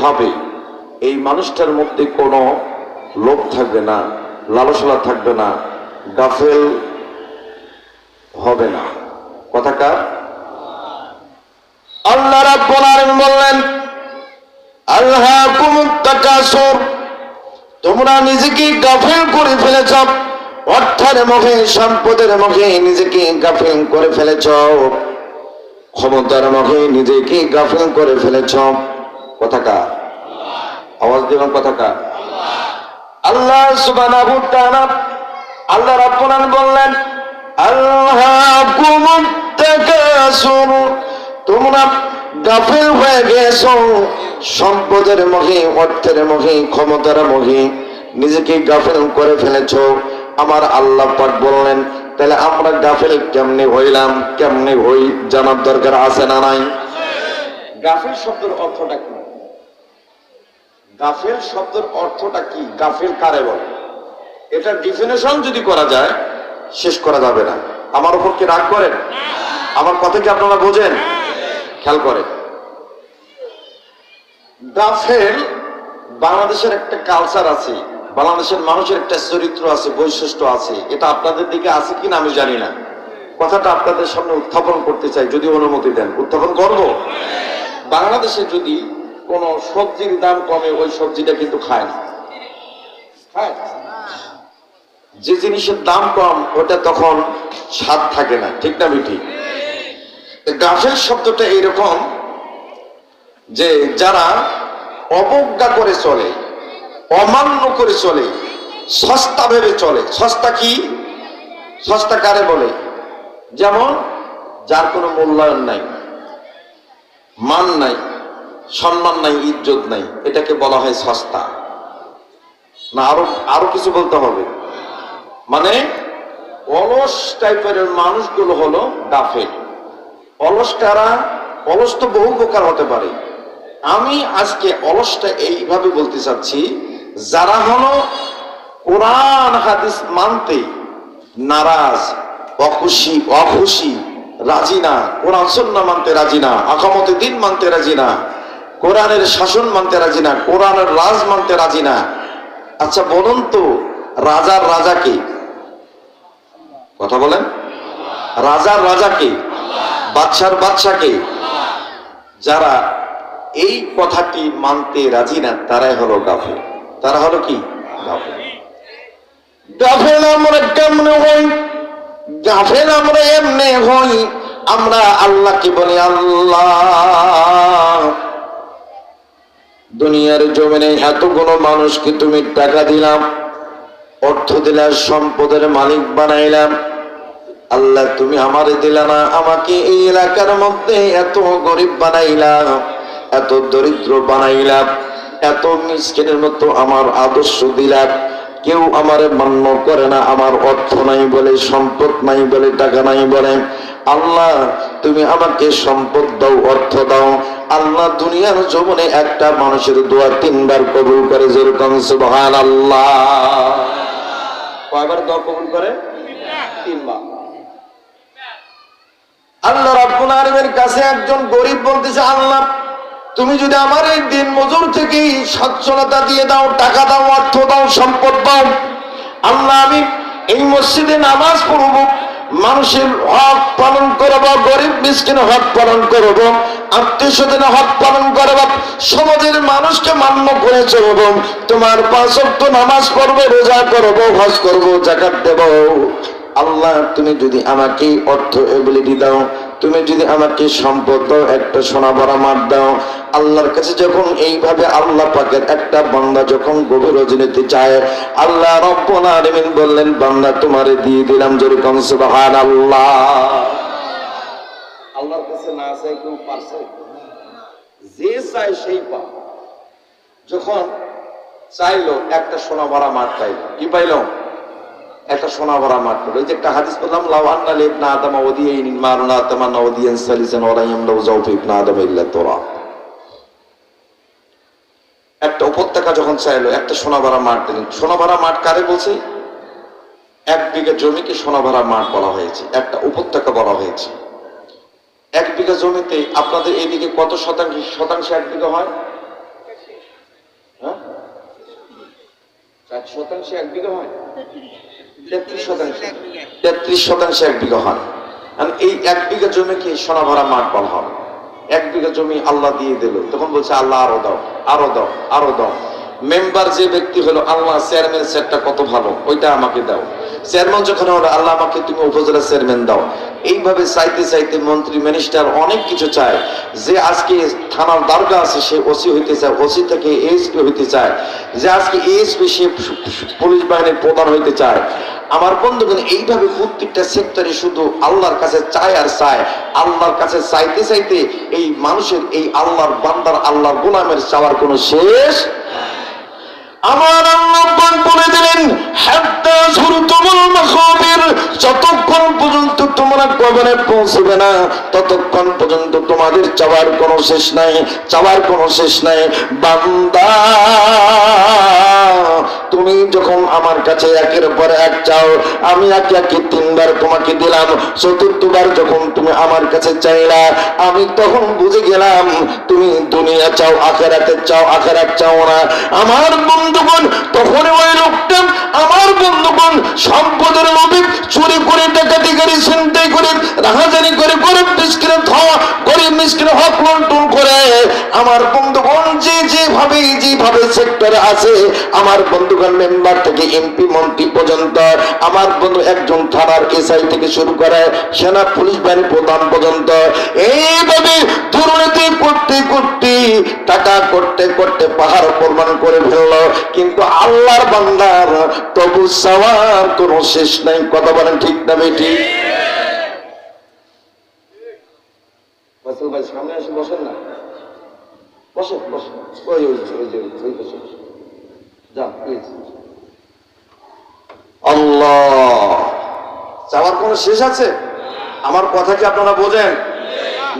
খাবে, এই মানুষটার মধ্যে কোনো লোভ থাকবে না, লালসা থাকবে না, গাফেল হবে না। কথাটা আল্লাহ রাব্বুল আলামিন বললেন, আলহাকুমুত তাকাসুর, তোমরা নিজেকে গাফেল করে ফেলেছ, অর্থের মোহে, সম্পদের মোহে নিজেকে গাফেল করে ফেলেছ, ক্ষমতার মোহে নিজেকে গাফেল করে ফেলেছ। কথাটা আওয়াজ দিলাম, কথাটা আল্লাহ সুবহানাহু ওয়া তাআলা, আল্লাহ রাব্বুল আলামিন বললেন, আলহাকুমুত তাকাসুর, তোমরা গাফেল হয়ে গেছো সম্পদের মোহে, অর্থের মোহে, ক্ষমতার মোহে নিজেকে গাফেল করে ফেলেছো। আমার আল্লাহ পাক বললেন, তাহলে আমরা গাফেল কেমনে হইলাম, কেমনে হই জানার দরকার আছে না নাই? গাফেল শব্দের অর্থটা কি? গাফেল শব্দের অর্থটা কি? গাফেল কারে বলে? এটা ডিফিনেশন যদি করা যায় শেষ করা যাবে না। আমার উপর কি রাগ করেন? আমার কথা কি আপনারা বোঝেন? খেয়াল করেন, গাফেল বাংলাদেশের একটা কালচার আছে, বাংলাদেশের মানুষের একটা চরিত্র আছে, বৈশিষ্ট্য আছে। এটা আপনাদের দিকে আছে কিনা আমি জানি না। কথাটা আপনাদের সামনে উত্থাপন করতে চাই, যদি অনুমতি দেন। উত্থাপন করব। বাংলাদেশে যদি কোনো সবজির দাম কমে, ওই সবজিটা কিন্তু খায় না। যে জিনিসের দাম কম ওটা তখন স্বাদ থাকে না, ঠিক না বেঠিক? গাফেল শব্দটা এরকম যে যারা অবজ্ঞা করে চলে, অমান্য করে চলে, সস্তা ভেবে চলে। সস্তা কি? সস্তা কারে বলে? যেমন যার কোনো মূল্যায়ন নাই, মান নাই, সম্মান নাই, ইজ্জত নাই, এটাকে বলা হয় সস্তা। না আরো কিছু বলতে হবে? মানে অলস টাইপের মানুষগুলো হলো গাফেল। অলস কারা? অলস তো বহু প্রকার হতে পারে। আমি আজকে অলসটা এইভাবে বলতে চাচ্ছি, যারা হলো কোরআন হাদিস মানতে নারাজ, অখুশি, রাজি না, কোরআন সুন্নাহ মানতে রাজি না, আকামতে দিন মানতে রাজি না, কোরআনের শাসন মানতে রাজি না, কোরআনের রাজ মানতে রাজি না। আচ্ছা বলুন তো, রাজার রাজা কে? কথা বলেন। রাজার রাজা কে? বাদশার বাদশা কে? যারা এই কথাটি মানতে রাজি না তারাই হলো গাফেল। তারা হলো কি? গাফেল। গাফেল আমরা কেমনে হই? গাফেল আমরা এমনে হই, আমরা আল্লাহকে বলি আল্লাহ, দুনিয়ার জমিনে এতগুলো মানুষকে তুমি টাকা দিলাম, অর্থ দিলাম, সম্পদের মালিক বানাইলাম, আল্লাহ তুমি আমারে দিলা না, আমাকে এই এলাকার মধ্যে এত গরিব বানাইলাম, এত দরিদ্র বানাইলাম, এত মিসকিনের মতো আমার আদর্শ দিলাম, কেউ আমারে মান্য করে না, আমার অর্থ নাই বলে, সম্পদ নাই বলে, টাকা নাই বলে। আল্লাহ তুমি আমাকে সম্পদ দাও, অর্থ দাও। আল্লাহ দুনিয়ার জীবনে একটা মানুষের দোয়া 3 বার কবুল করে, যেরকম সুবহানাল্লাহ। কয়বার দোয়া কবুল করে? 3 বার। আল্লাহ রাব্বুল আলামিনের কাছে একজন গরিব বলতেছে, আল্লাহ তুমি যদি আমার এই দিন মজুর থেকে সচ্ছলতা দিয়ে দাও, টাকা দাও, অর্থ দাও, সম্পদ দাও, আল্লাহ আমি এই মসজিদে নামাজ পড়ব, মানুষের হক পালন করব, গরিব মিসকিনের হক পালন করব, আত্মীয় স্বজনের হক পালন করব, সমাজের মানুষকে মান্য করে চলব, তোমার 5 ওয়াক্ত নামাজ পড়ব, রোজা করব, হজ করব, যাকাত দেব। আল্লাহ তুমি যদি আমাকে অর্থ এবিলিটি দাও, তুমি যদি আমাকে সম্পদ দাও, একটা সোনা ভরা মাঠ দাও। আল্লাহর কাছে যখন এইভাবে আল্লাহ পাকের একটা বান্দা যখন গভীর রজনীতে চায়, আল্লাহ রাব্বুল আলামিন বললেন, বান্দা তোমারে দিয়ে দিলাম, যেরকম সুবহানাল্লাহ। আল্লাহর কাছে না চাই কেউ পারছে? যে চায় সেই পায়। যখন চাইলো একটা সোনা ভরা মাঠ পাইল, কি পাইল? একটা সোনা ভরা মাঠ পেল। এই যে একটা হাদিস বললাম, লাউ আন্না লিবনা আদম ওয়াদিয়াইন মারুনা তামান্না ওয়াদিয়ান সালিসান ওয়া লা ইয়ামলাউ যাওফি ইবনা আদম ইল্লা তুরা। একটা উপত্যকা যখন চাইলো, একটা সোনা ভরা মাঠ দিলেন। সোনা ভরা মাঠ কারে বলছে? 1 বিঘা জমিকে সোনা ভরা মাঠ বলা হয়েছে, একটা উপত্যকা বলা হয়েছে। 1 বিঘা জমিতে আপনাদের এইদিকে কত শতাংশ 1 বিঘা হয়? 1 শতাংশে 1 বিঘা হয়, 33 শতাংশ, 33 শতাংশে 1 বিঘা হয়। আর এই 1 বিঘা জমি কি সোনা ভরা মাঠ বলা হবে? 1 বিঘা জমি আল্লাহ দিয়ে দিল, তখন বলছে আল্লাহ আরো দাও, আরো দাও, আরো দাও। মেম্বার যে ব্যক্তি হলো, আল্লাহ চেয়ারম্যান সেটটা কত ভালো, ওইটা আমাকে দাও। চেয়ারম্যান যখন হলো, আল্লাহ আমাকে তুমি উপজেলা চেয়ারম্যান দাও। এইভাবে চাইতে চাইতে মন্ত্রী মিনিস্টার অনেক কিছু চায়। যে আজকে থানার দরগা আছে সে ওসি হইতে চায়, ওসি থেকে এএসপি হইতে চায়। যে আজকে এএসপি সে পুলিশ বাহিনীর প্রধান হইতে চায়। আমার বন্ধুগণ, এইভাবে প্রত্যেকটা সেক্টরে শুধু আল্লাহর কাছে চায় আর চায়। আল্লাহর কাছে চাইতে চাইতে এই মানুষের, এই আল্লাহর বান্দার, আল্লাহর গোলামের চাওয়ার কোনো শেষ। আমার আল্লাহ বলে দিলেন, হাত্তা যুরতুমুল মাকাবির, যতক্ষণ পর্যন্ত তোমরা কবরে পৌঁছবে না ততক্ষণ পর্যন্ত তোমাদের চাওয়ার কোনো শেষ নাই, চাওয়ার কোনো শেষ নাই। বান্দা, তুমি যখন আমার কাছে একের পর এক চাও, আমি একে একে 3 বার তোমাকে দিলাম। 4বার যখন তুমি আমার কাছে চাইলা, আমি তখন বুঝে গেলাম তুমি দুনিয়া চাও, আখিরাতে চাও, আখিরাত চাও না। আমার বন্ধুগণ, তখন ওই লোকটা, আমার বন্ধুগণ, সম্পদের লোভে চুরি করে, ডাকাতি করে, ছিনতাই করে, রাহাজানি করে, গরিব মিসকিনের গরিব মিসকিনের হক লুণ্ঠন করে, আমার বন্ধুগণ যেভাবে সেক্টরে আছে, আমার বন্ধুগণ মেম্বার থেকে এমপি মন্ত্রী পর্যন্ত, আমার বন্ধু একজন থানার এসআই থেকে শুরু করে সেনা পুলিশ বাহিনী প্রধান পর্যন্ত, এইভাবে দুর্নীতি করতে করতে, টাকা করতে করতে পাহাড় প্রমাণ করে ফেললো। কিন্তু আল্লাহর বান্দার তবু চাওয়ার কোনো শেষ নাই। কথা বলেন ঠিক না বেটি? ভাই সামনে এসে বসেন না, বসেন বসেন, ওই বসে যান প্লিজ। আল্লাহ, চাওয়ার কোনো শেষ আছে? আমার কথা কি আপনারা বোঝেন?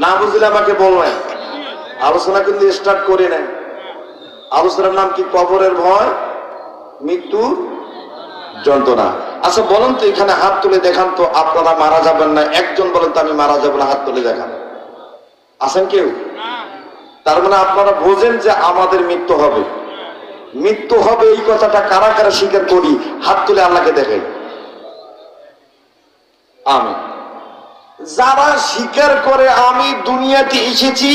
না বুঝলে আমাকে বলবেন। আলোচনা কিন্তু স্টার্ট করে নেন। আলোচনার নাম কি? কবরের ভয়, মৃত্যুর যন্ত্রণা। আচ্ছা বলেন তো, এখানে হাত তুলে দেখান তো, আপনারা মারা যাবেন না। একজন বলেন তো আমি মারা যাবো না, হাত তুলে দেখান। আছেন কেউ? তার মানে আপনারা বোঝেন যে আমাদের মৃত্যু হবে। মৃত্যু হবে এই কথাটা কারা কারা স্বীকার করি? হাত তুলে আল্লাহকে দেখেন। আমিন। যারা স্বীকার করে আমি দুনিয়াতে এসেছি,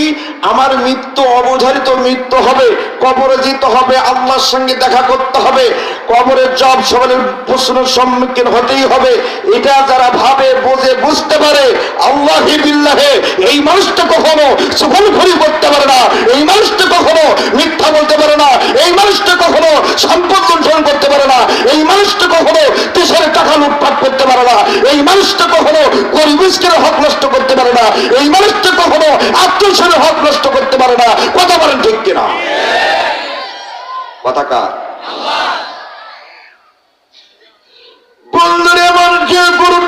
আমার মৃত্যু অবধারিত মৃত্যু হবে, কবরে যেতে হবে, আল্লাহর সঙ্গে দেখা করতে হবে, কবরের জব সবালের প্রশ্নের সম্মুখীন হতেই হবে, এটা যারা ভাবে, বোঝে, বুঝতে পারে, আল্লাহি বিল্লাহে, এই মানুষটা কখনো সুফলখড়ি করতে পারে না, এই মানুষটা কখনো মিথ্যা বলতে পারে না, এই মানুষটা কখনো সম্পদ লুণ্ঠন করতে পারে না, এই মানুষটা কখনো দেশের টাকা লুটপাট করতে পারে না, এই মানুষটা কখনো গরিবের হক নষ্ট করতে পারে না, এই মানুষটা কখনো আত্মীয় হক নষ্ট করতে পারে না। কথা বলেন ঠিক কিনা? কথা কার? বন্ধুরে, আমার যে করুন,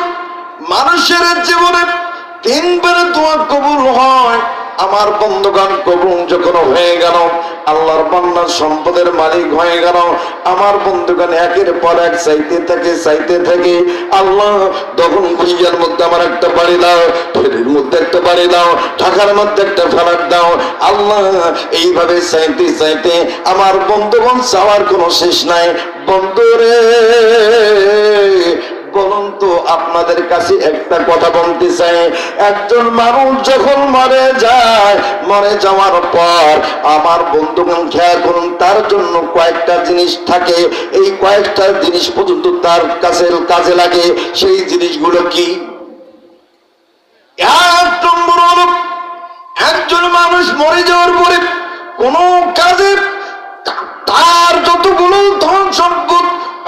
মানুষের জীবনে 3 বার দোয়া কবুল হয়। আমার বন্ধুগণ, কবুল যখন হয়ে গেল, আল্লাহর বান্দার সম্পদের মালিক হয়ে গেল, আমার বন্ধুগণ একের পর এক চাইতে থাকে আল্লাহ, তখন ভুইয়ার মধ্যে আমার একটা বাড়ি দাও, ফেরির মধ্যে একটা বাড়ি দাও, ঢাকার মধ্যে একটা ফ্ল্যাট দাও। আল্লাহ এইভাবে চাইতে চাইতে আমার বন্ধুগণ চাওয়ার কোনো শেষ নাই। বন্ধুরে, বলুন তো, আপনাদের কাছে একটা কথা বলতে চাই, একজন মানুষ যখন মরে যায়, মরে যাওয়ার পর আমার বন্ধুগণ খেয়াল করুন, তার জন্য কয়েকটা জিনিস থাকে। এই কয়েকটা জিনিস পর্যন্ত তার কাছে কাজে লাগে। সেই জিনিসগুলো কি? 1 নম্বর হলো, একজন মানুষ মরে যাওয়ার পরে কোন কাজে তার যতগুলো ধন সম্পদ,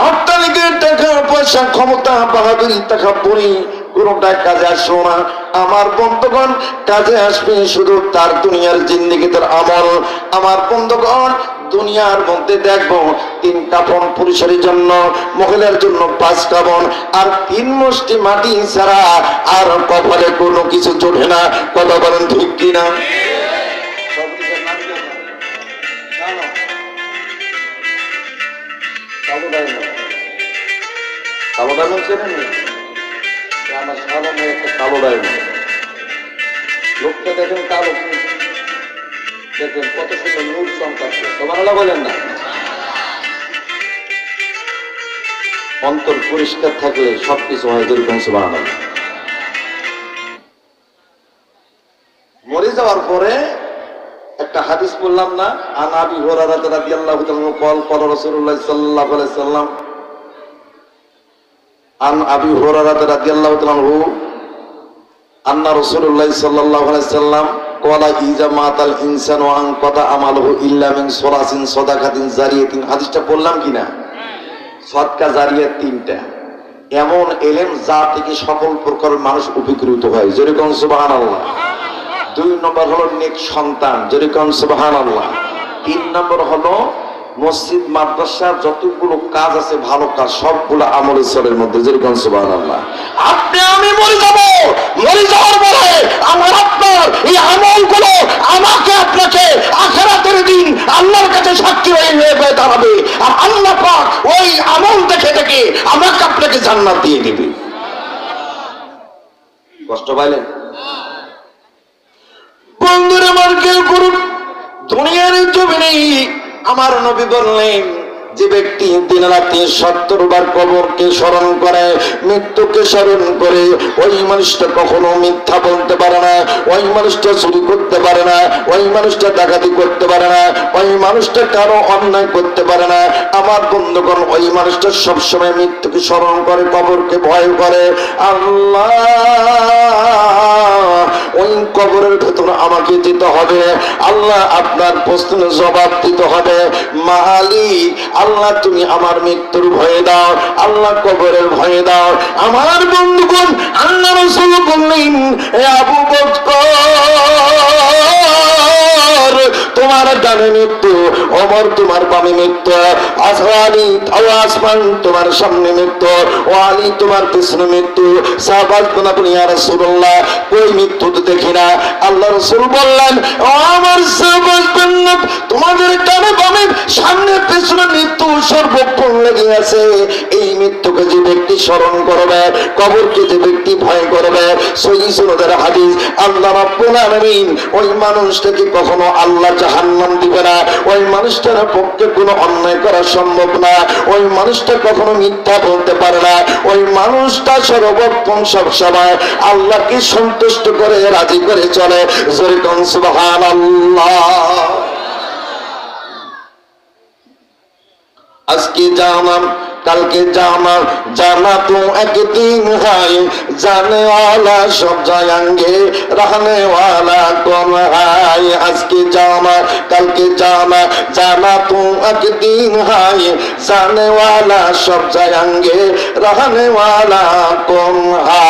অট্টালিকা, টাকা পয়সা, ক্ষমতা, বাহাদুরি, টাকা পরি, কোনটা কাজে আসবে না। আমার বন্ধুগণ, কাজে আসবে শুধু তার দুনিয়ার জিন্দেগি, তার আমল। আমার বন্ধুগণ, দুনিয়ার মধ্যে দেখবো 3 কাফন, পুরুষের জন্য, মহিলার জন্য 5 কাফন, আর 3 মুষ্টি মাটি ছাড়া আর কপালে কোনো কিছু জোটে না। কথা বলেন ঠিক কিনা? কালো ডায়মন্ড চেনেন? আমার সামনে একটা কালো ডায়মন্ড, লোকটা দেখেন কালো, দেখেন কত সুন্দর নূর চমকাচ্ছে। সুবহানাল্লাহ বলেন না? অন্তর পরিষ্কার থাকলে সবকিছু হয়। যেরকম সুবহানাল্লাহ। মরে যাওয়ার পরে একটা হাদিস বললাম না, আন আবি হুরায়রা রাদিয়াল্লাহু তাআলা قال قال رسول الله صلى الله عليه وسلم আন আবি হুরায়রা রাদিয়াল্লাহু তাআলা আন্না রাসূলুল্লাহ সাল্লাল্লাহু আলাইহি ওয়াসাল্লাম قال إذا مات الإنسان وانقطع عمله إلا من ثلاث صدقة جارية। হাদিসটা বললাম কিনা? সদকা জারিয়া তিনটা, এমন এলেম যা থেকে সকল প্রকার মানুষ উপকৃত হয়। যেরকম সুবহানাল্লাহ। 2 নম্বর হলো নেক সন্তান। যেরকম সুবহানাল্লাহ। 3 নম্বর হলো মসজিদ মাদ্রাসার যতগুলো কাজ আছে ভালো কাজ সবগুলো আমলে সলের মধ্যে। যেরকম সুবহানাল্লাহ। আপনি আমি মরে যাব, মরে যাওয়ার পরে আমার আপনার এই আমলগুলো আমাকে আপনাকে আখিরাতের দিন আল্লাহর কাছে সাক্ষী হয়ে দাঁড়াবে, আর আল্লাহ পাক ওই আমল দেখে দেখে আমাকে আপনাকে জান্নাত দিয়ে দিবে। কষ্ট পাইলেন? বন্ধুরা আমার কেউ করুন, দুনিয়ার জমিনে আমার নবী বললেন যে ব্যক্তি দিন রাতে 70 বার কবরকে স্মরণ করে, মৃত্যুকে স্মরণ করে, ওই মানুষটা কখনো মিথ্যা বলতে পারে না, ওই মানুষটা চুরি করতে পারে না, ওই মানুষটা ডাকাতি করতে পারে না, ওই মানুষটা কারো অন্যায় করতে পারে না। আমার বন্ধুগণ, ওই মানুষটা সবসময় মৃত্যুকে স্মরণ করে, কবরকে ভয় করে। আল্লাহ, ওই কবরের ভেতরে আমাকে যেতে হবে, আল্লাহ আপনার প্রশ্নের জবাব দিতে হবে। মালিক আল্লাহ, তুমি আমার মৃত্যুর ভয়ে দাও, আল্লাহ কবরের ভয়ে দাও। আমার বন্ধুগণ, আল্লাহ রাসূল বললেন, এ আবু বকর, তোমার ডানে মৃত্যু, ওমর তোমার বামে মৃত্যু, আসমানি আসমান তোমার সামনে মৃত্যু, ও আলী তোমার পিছনে মৃত্যু। সাহাবাত বলেন, ইয়া রাসূলুল্লাহ, কই মৃত্যু তো দেখি না। আল্লাহ রাসূল বললেন, ও আমার সাহাবাত, তোমাদের ডানে বামে সামনে পিছনে মৃত্যু সর্বক্ষণ লেগে আছে। এই মৃত্যুকে যে ব্যক্তি স্মরণ করবে, কবরকে যে ব্যক্তি ভয় করবে, সহিহ সুন্নাতের হাদিস, আল্লাহ রাব্বুল আলামিন ওই মানুষটাকে কখনো আল্লাহ জাহান্নাম দিবে না। ওই মানুষটার পক্ষে কোনো অন্যায় করা সম্ভব না। ওই মানুষটা কখনো মিথ্যা বলতে পারে না। ওই মানুষটা সর্বক্ষণ সব সময় আল্লাহকে সন্তুষ্ট করে রাজি করে চলে। জোরে কোন সুবহানাল্লাহ। আজকে জানাম কালকে জানা, জানা তো একদিন হয়, জানে ওয়ালা সব জায়েঙ্গে, रहने वाला कौन है। আজকে জানা কালকে জানা, জানা তো একদিন হয়, জানে ওয়ালা সব জায়েঙ্গে, रहने वाला कौन है।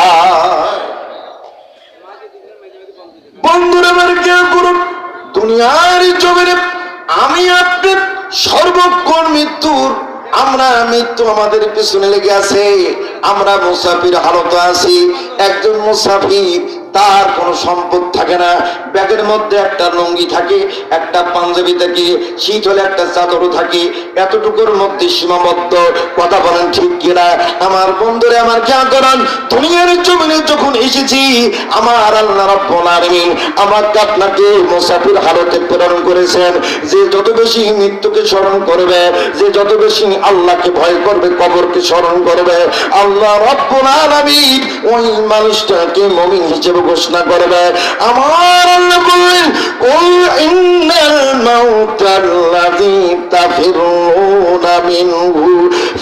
বন্ধুরা আমার কেউ করুন, দুনিয়ার জমিনে আমি আপনি সর্বক্ষণ মৃত্যুর, আমরা মৃত্যু আমাদের পিছনে লেগে আছে। আমরা মুসাফির হালতে আছি। একজন মুসাফির, তার কোনো সম্পদ থাকে না, ব্যাগের মধ্যে একটা লুঙ্গি থাকে, একটা পাঞ্জাবি থাকে, শীত হলে একটা চাদরও থাকে, এতটুকুর মধ্যে সীমাবদ্ধ। কথা বলেন ঠিক কিনা? আমার বন্ধুরা আমার খেয়াল করেন, দুনিয়ার জমিনে যখন এসেছি, আমার আল্লাহ রাব্বুল আলামিন আমাকে আপনাকে মুসাফির হালতে প্রেরণ করেছেন। যে যত বেশি মৃত্যুকে স্মরণ করবে, যে যত বেশি আল্লাহকে ভয় করবে, কবরকে স্মরণ করবে, আল্লাহ রাব্বুল আলামিন ওই মানুষটাকে মুমিন হিসেবে ঘোষণা করবে। আমার আল্লাহ বলেন, কুল ইন্নাল মাউতাল্লাযী তাফিরুনা মিনহু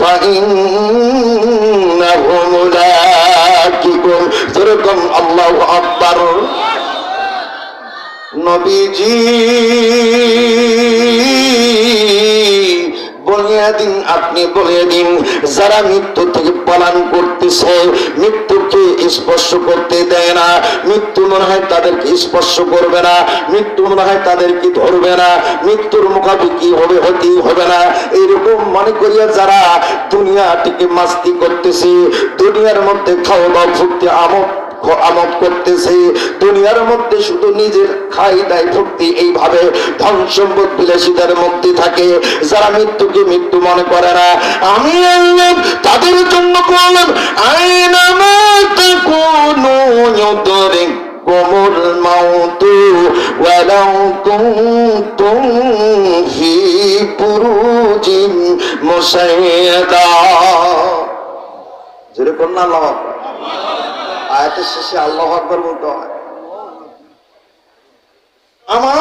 ফাইন্নাহু মুলাকিকুম। যেরকম আল্লাহু আকবার। নবীজি বলিয়ে দিন, আপনি বলিয়ে দিন, যারা মৃত্যু থেকে পলায়ন করতেছে, মৃত্যুকে স্পর্শ করতে দেয় না, মৃত্যু মনে হয় তাদেরকে স্পর্শ করবে না, মৃত্যু মনে হয় তাদেরকে ধরবে না, মৃত্যুর মুখাপেক্ষি হবে, হতেই হবে না, এইরকম মনে করিয়া যারা দুনিয়াটিকে মাস্তি করতেছে, দুনিয়ার মধ্যে খাওয়া দাওয়া ফুটতে আমোদ করতেছে, দুনিয়ার মধ্যে শুধু নিজের খাই দায় ভক্তি, এইভাবে ধন সম্পদ বিলাসিতার মধ্যে থাকে, যারা মৃত্যুকে মৃত্যু মনে করে না, আমি আল্লাহ তাদের জন্য বললাম, আইনা মা তাকুনু ইউদরিকুমুল মাউতু ওয়ালাউ কুনতুম ফি বুরুজিন মুসাইয়াদা। কন্যা আল্লাহু আকবার। আয়াতের শেষে আল্লাহু আকবার বলতে হয়। আমার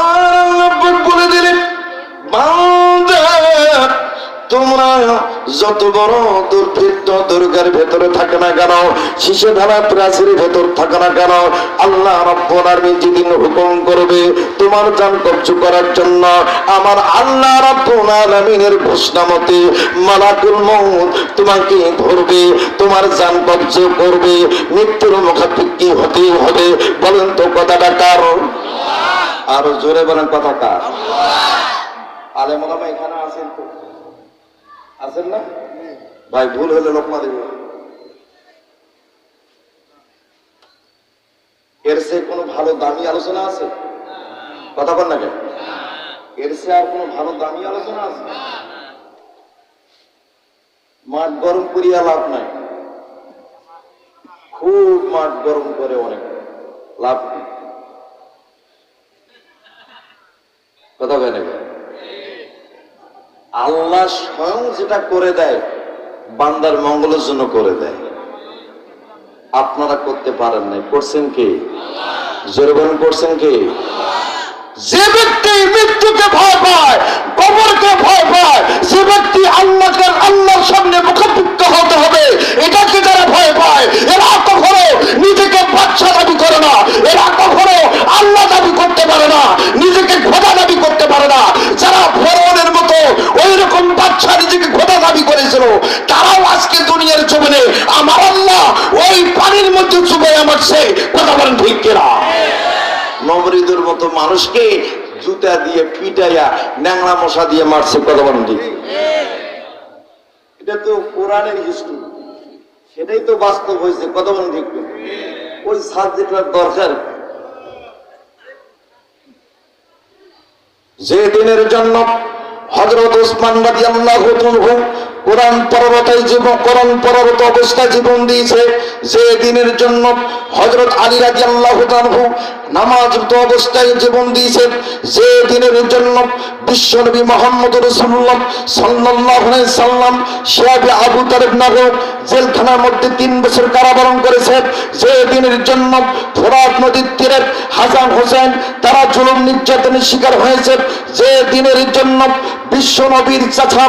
আল্লাহ বলে দিলেন, বান্দা তোমরা যত বড় দুর্বৃত্ত দুর্গের ভেতরে থাকে না কেন, শীষে ঢালা প্রাচীরের ভেতর থাকে না কেন, আল্লাহ রাব্বুল আলামিন যেদিন হুকুম করবে তোমার জান কবজ করার জন্য, আমার আল্লাহ রাব্বুল আলামিনের ঘোষণা মতে মালাকুল মউত তোমাকে ধরবে, তোমার জান কবজ করবে, মৃত্যুর মুখাপেক্ষি হতে হবে। বলেন তো কথাটা কার? আরো জোরে বলেন কথা কার? আলেম ওলামা এখানে আছেন তো? আছেন না ভাই? ভুল হলে লোকমা দেবে। এর সে কোনো ভালো দামি আলোচনা আছে? কথা বল না কেন? এর সে আর কোনো ভালো দামি আলোচনা আছে? মাঠ গরম করিয়া লাভ নাই, খুব মাঠ গরম করে অনেক লাভ নেই। কথা বলে না? আল্লাহ স্বয়ং যেটা করে দেয় বান্দার মঙ্গলের জন্য করে দেয়। আপনারা করতে পারেন নাই, করছেন কে? জোরে বলেন, করছেন কে? যে ব্যক্তি মৃত্যুকে ভয় পায়, কবরকে ভয় পায়, যে ব্যক্তি আল্লাহকে আল্লাহর সামনে মুখোমুখি হতে হবে, এটাকে যারা ভয় পায়, এরা কখনো নিজেকে বাদশা দাবি করে না, এরা কখনো আল্লাহ দাবি করতে পারে না, নিজেকে খোদা দাবি করতে পারে না। যারা ফেরাউনের মতো ওই রকম বাদশা নিজেকে খোদা দাবি করেছিল, তারাও আজকে দুনিয়ার জমিনে আমার আল্লাহ ওই পানির মধ্যে চুবাইয়া মারছে। কথা বলেন ঠিক কিনা? নমরুদের মতো মানুষকে জুতা দিয়ে পিটাইয়া ন্যাংরা মশা দিয়ে মারছে। কথা বলেন ঠিক? এটা তো কোরআনের হিস্ট্রি, সেটাই তো বাস্তব হয়েছে। কথা বলেন ঠিক? ওই সাবজেক্টের দরকার। যে দিনের জন্য হযরত ওসমান রাদিয়াল্লাহু আনহু কোরআন পরবর্তী অবস্থায় জীবন দিয়েছে, যে দিনের জন্য হযরত আলী রাদিয়াল্লাহু আনহু নামাজরত অবস্থায় জীবন দিয়েছে, যে দিনের জন্য বিশ্বনবী মুহাম্মদ রাসূলুল্লাহ সাল্লাল্লাহু আলাইহি সাল্লাম সাহাবী আবু তালেব নগর জেলখানার মধ্যে 3 বছর কারাবরণ করেছে, যে দিনের জন্য ফোরাত নদীর তীরে হাসান হোসেন তারা জুলুম নির্যাতনের শিকার হয়েছে, যে দিনের জন্য বিশ্ব নবীর চাচা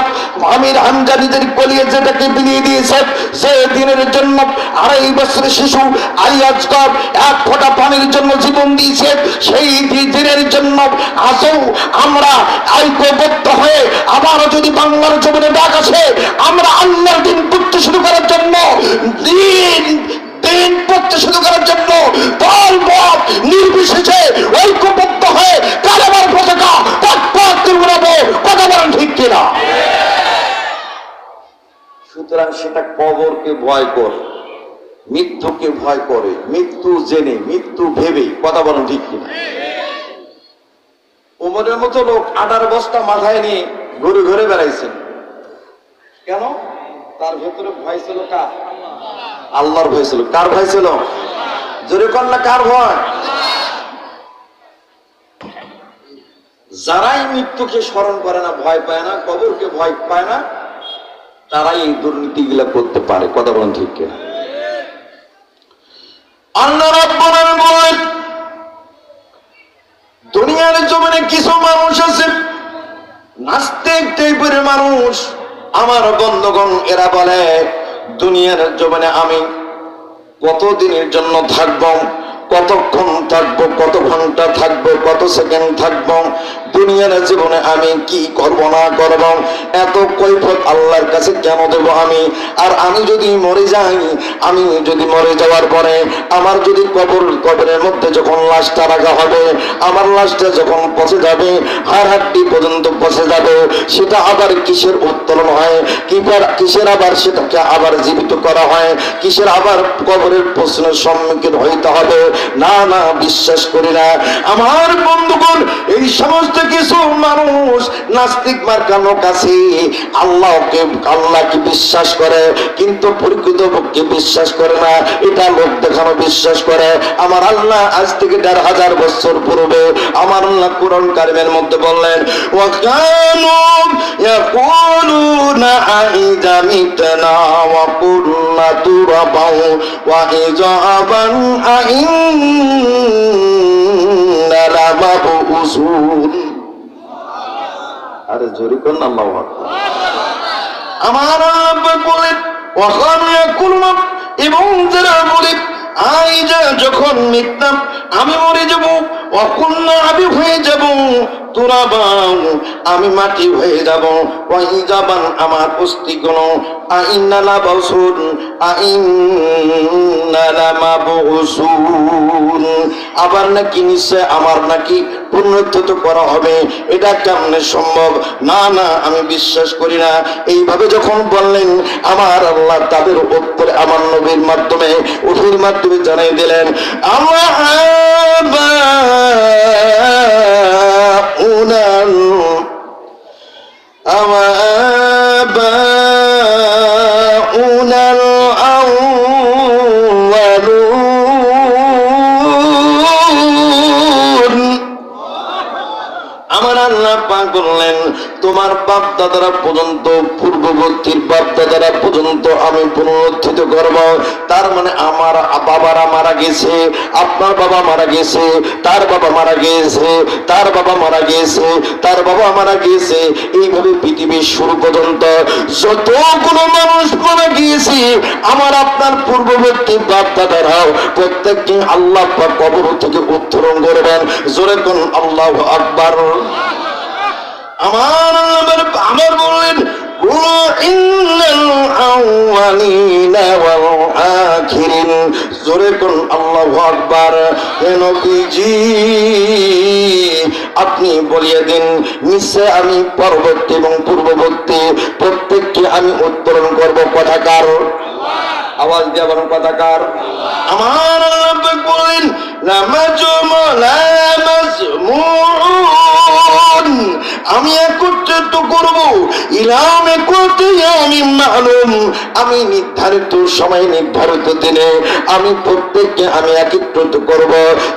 আমির হামজা নিজের কলিজাটাকে বিলিয়ে দিয়েছে, যে দিনের জন্য 2.5 বছরের শিশু আলী আসগর 1 ফোঁটা পানির জন্য জীবন দিয়েছে, সেই দিনের জন্য আজও আমরা ঐক্যবদ্ধ হয়ে আবারও যদি বাংলার জমিনে ডাক আসে, আমরা আল্লাহর দিন পড়তে শুরু করার জন্য, দিন পড়তে শুরু করার জন্য দল মত নির্বিশেষে ঐক্যবদ্ধ হয়ে কালেমার পতাকা পথ উড়াবো। কথা বলেন ঠিক কিনা? সুতরাং সেটা কবরকে ভয় করে, মৃত্যুকে ভয় করে, মৃত্যু জেনে, মৃত্যু ভেবে। কথা বলেন ঠিক কিনা? ওমরের মতো লোক 18 বস্তা মাথায় নিয়ে ঘুরে ঘুরে বেড়াইছেন কেন? তার ভেতরে ভয় ছিল কার? আল্লাহর ভয় ছিল। কার ভয় ছিল? জোরে কর না, কার ভয়? যারাই মৃত্যুকে স্মরণ করে না, ভয় পায় না, কবরকে ভয় পায় না, তারাই এই দুর্নীতিগুলা করতে পারে। কথা বলেন ঠিক কিনা? আল্লাহ রাব্বুল আলামিন বলেন, দুনিয়ার জমিনে কিছু মানুষ আছে নাস্তিক টাইপের মানুষ, আমার বন্ধুগণ, এরা বলে দুনিয়ার জমিনে আমি কতদিনের জন্য থাকবো, কতক্ষণ থাকবো, কত ঘন্টা থাকবো, কত সেকেন্ড থাকবো, দুনিয়ার জীবনে আমি কি করব না করব, এত কৈফিয়ত আল্লাহর কাছে কেন দেব আমি? আর আমি যদি মরে যাই, আমি যদি মরে যাওয়ার পরে আমার যদি কবরের মধ্যে যখন লাশটা রাখা হবে, আমার লাশটা যখন পচে যাবে, হাড় হাড্ডি পর্যন্ত পচে যাবে, সেটা আবার কিসের উত্তোলন হয়, কিসের আবার সেটাকে আবার জীবিত করা হয়, কিসের আবার কবরের প্রশ্নের সম্মুখীন হইতে হবে? না না, বিশ্বাস করি না। আমার বন্ধুগণ, এই সমস্ত কিছু মানুষ নাস্তিক মার্কা লোক আছে, আল্লাহকে বিশ্বাস করে কিন্তু প্রকৃতপক্ষে বিশ্বাস করে না, এটা লোক দেখানো বিশ্বাস করে। আমার আল্লাহ আজ থেকে 1500 বছর পূর্বে আমার আল্লাহ কুরআন কারিমের মধ্যে বললেন, ওয়া কানু ইয়াকুলুনা আইদা মিতনা ওয়া কুননা তুরা যাবাও ওয়া ইজাবান আইন্না লামাবউসুন। আরে জোরে কোন আল্লাহু আকবার। আমার আল্লাহ বলেন ওয়াকানু ইয়াকুলুন, এবং যারা বলে আইজা যখন মিটতাম আমি মরে যাব, অকুন্না আমি হয়ে যাব, তুরাবা আমি মাটি হয়ে যাব, ওয়াইজাবান আমার অস্তিত্ব, আইন্না লাবাসুন আইন্না লামাবউসুন, আবার নাকি নিশ্চয় আমার নাকি পুনরুত্থিত করা হবে। এটা কেমনে সম্ভব? না না, আমি বিশ্বাস করি না। এইভাবে যখন বললেন আমার আল্লাহ তাদের উত্তরে আমার নবীর মাধ্যমে ওহীর মাধ্যমে জানাই দিলেন আমার আল্লাহ পাক বললেন তোমার বাপ দাদারা পর্যন্ত, পূর্ববর্তীর বাপ দাদারা পর্যন্ত আমি পুনরুত্থিত করব। তার মানে আমার বাবারা মারা গেছে, আপনার বাবা মারা গেছে, তার বাবা মারা গিয়েছে, তার বাবা মারা গিয়েছে, তার বাবা মারা গিয়েছে, এইভাবে পৃথিবীর শুরু পর্যন্ত যতগুলো মানুষ মারা গিয়েছে আমার আপনার পূর্ববর্তী বাপ দাদারাও প্রত্যেককে আল্লাহ পাক কবর থেকে উত্তরণ করবেন। জোরে কোন আল্লাহু আকবার। আমার বললেন ইন্নাল আউয়ালিনা ওয়াল আখিরিন। জোরে কোন আল্লাহু আকবার। হে নবীজি আপনি বলিয়ে দিন নিশ্চয় আমি পরবর্তী এবং পূর্ববর্তী প্রত্যেককে আমি উত্তরণ করব। কথাকার আওয়াজ দিয়ে বলুন কথাকার। আমার আল্লাহ বলেন আমি একত্রিত করব, ইলামে করতে আমি মালুম, আমি নির্ধারিত সময় নির্ধারিত দিনে আমি প্রত্যেককে আমি একত্রিত করব।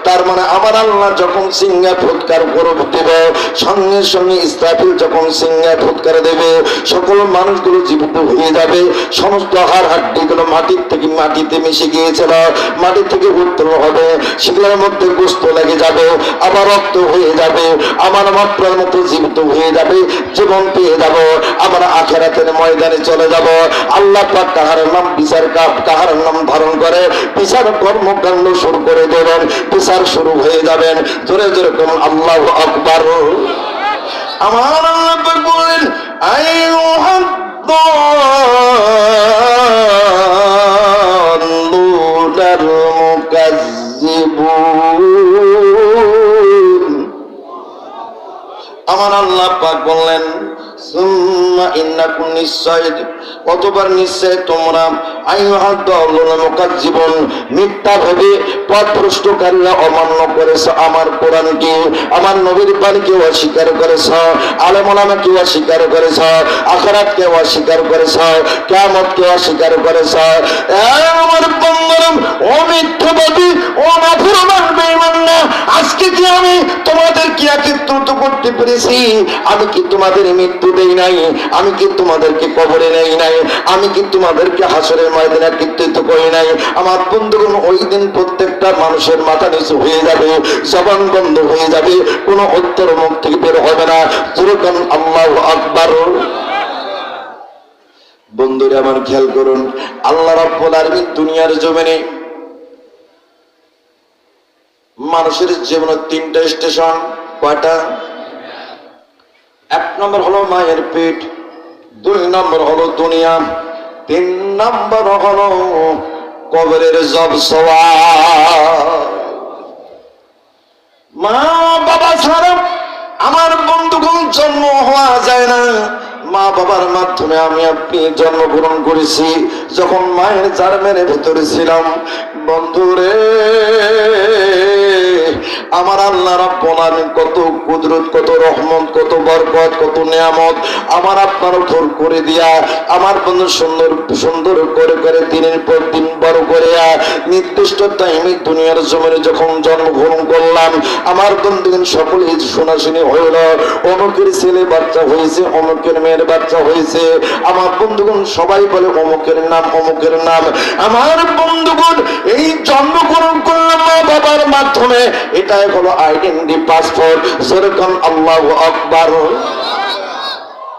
তার মানে আমার আল্লাহ যখন সিংহা ফুৎকার করব দেবে, সঙ্গে সঙ্গে ইসরাফিল যখন সিংহা ফুৎকার দেবে সকল মানুষগুলো জীবিত হয়ে যাবে। সমস্ত হাড় হাড্ডিগুলো মাটির থেকে মাটিতে মিশে গিয়েছিল, মাটি থেকে উত্তোলন হবে, সেগুলোর মধ্যে গোস্ত লেগে যাবে, আবার রক্ত হয়ে যাবে, আমার মাত্রার মতো জীবিত হয়ে যাবে, জীবন পেয়ে যাব, আমরা আখিরাতের ময়দানে চলে যাব। আল্লাহ পাক কাহার নাম বিচার কাহার নাম ধারণ করে বিচার কর্মকাণ্ড শুরু করে দেবেন, বিচার শুরু হয়ে যাবেন। জোরে জোরে কোন আল্লাহু আকবার। আমার আল্লাহ পাক বলেন আইয়ুহাদ দাল্লুনাল মুকাজ্জিবুন। আমার আল্লাহ পাক বললেন সুম্মা ইন্নাকুম, নিশ্চয় কতবার নিশ্চয় তোমরা আইয়ুহাদ দাল্লুনাল মুকাজ্জিবুন মিথ্যাভাবে পথভ্রষ্টকারীরা অমান্য করেছো আমার কোরআনকে, আমার নবীর বাণীকে অস্বীকার করেছো, আলেম ওলামাকে অস্বীকার করেছো, আখিরাতকে অস্বীকার করেছো, কিয়ামতকে অস্বীকার করেছো। আমার বন্ধুরা ও মিথ্যাবাদী, ও নাফরমান বেঈমান, আজকে কি আমি তোমাদেরকে একত্রিত করতে পেরেছি? আমি কি তোমাদের মৃত্যু দেই নাই? আমি কি তোমাদেরকে কবরে নেই নাই? আমি কি তোমাদেরকে হাসরের ময়দানে একত্রিত করি নাই? আমার বন্ধুগণ ওই দিন প্রত্যেকটা মানুষের মাথা নিচু হয়ে যাবে, জবান বন্ধ হয়ে যাবে, কোনো উত্তর মুখ থেকে বের হবে না। যেরকম আল্লাহু আকবার। বন্ধুরা আমার খেয়াল করুন, আল্লাহ রাব্বুল আলামিন দুনিয়ার জমিনে মানুষের জীবনে তিনটা স্টেশন। কয়টা? এক নম্বর হলো মায়ের পেট, দুই নম্বর হলো দুনিয়া, তিন নম্বর হলো কবরের জবসওয়া। মা বাবা ছাড়া আমার বন্ধুগণ জন্ম হওয়া যায় না। মা বাবার মাধ্যমে আমি আপনি জন্মগ্রহণ করেছি। যখন মায়ের জার্মের ভেতরে ছিলাম বন্ধুরে, আমার আল্লাহ রাব্বুল আলামিন কত কুদরত, কত রহমত, কত বরকত, কত নিয়ামত আমার আপনার উপর করে দিয়া আমার বন্ধু সুন্দর সুন্দর করে করে দিনের পর দিন বড় করে নির্দিষ্ট টাইমে দুনিয়ার জমিনে যখন জন্মগ্রহণ করলাম, আমার বন্ধুগণ সকলেই শোনাশুনি হইল, অমুকের ছেলে বাচ্চা হয়েছে, অমুকের মেয়ের বাচ্চা হয়েছে। আমার বন্ধুগণ সবাই বলে অমুকের নাম, অমুকের নাম। আমার বন্ধুগণ এই জন্মগ্রহণ করলাম মা বাবার মাধ্যমে, এটাই হলো আইডেন্টি পাসপোর্ট। যেরকম আল্লাহু আকবার।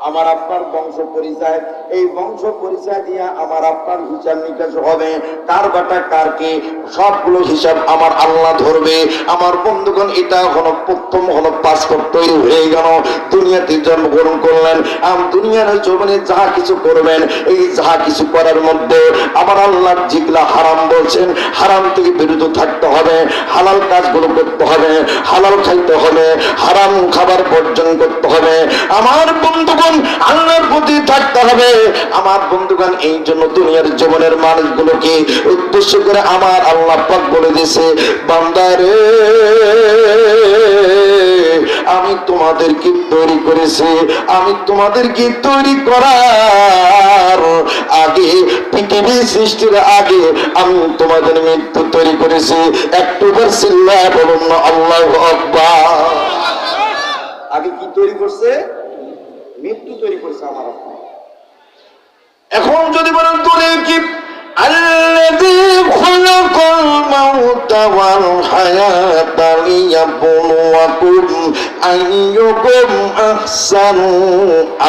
আমার আপনার বংশ পরিচয়, এই বংশ পরিচয় দিয়ে আমার আপনার হিসাব নিকাশ হবে, কার বাটা কার কি সবগুলো হিসাব আমার আল্লাহ ধরবে। আমার বন্ধুগণ এটা হলো প্রথম হলো পাসপোর্ট তৈরি হয়ে গেল। দুনিয়াতে জন্মগ্রহণ করলেন, দুনিয়ার জীবনে যাহা কিছু করবেন, এই যাহা কিছু করার মধ্যে আমার আল্লাহ যেগুলা হারাম বলছেন, হারাম থেকে বিরত থাকতে হবে, হালাল কাজগুলো করতে হবে, হালাল খাইতে হবে, হারাম খাবার বর্জন করতে হবে। আমার বন্ধুগণ আল্লাহর প্রতি থাকতে হবে। আমার বন্ধুগণ এই জন্য দুনিয়ার জীবনের মানুষগুলোকে উদ্দেশ্য করে আমার আল্লাহ পাক বলে দিয়েছে, বান্দারে আমি তোমাদেরকে তৈরি করেছি, আমি তোমাদেরকে তৈরি করার আগে, পৃথিবী সৃষ্টির আগে আমি তোমাদের মৃত্যু তৈরি করেছি। একটু বলছিল্লাহ বলুন না আল্লাহু আকবার। আগে কি তৈরি করছে? মৃত্যু তৈরি করছে আমার আপনার। এখন যদি বলেন তোরে কি আল্লাযী খালাকাল মাউতা ওয়াল হায়াতা লিয়াবলুয়াকুম আইয়ুকুম আহসানু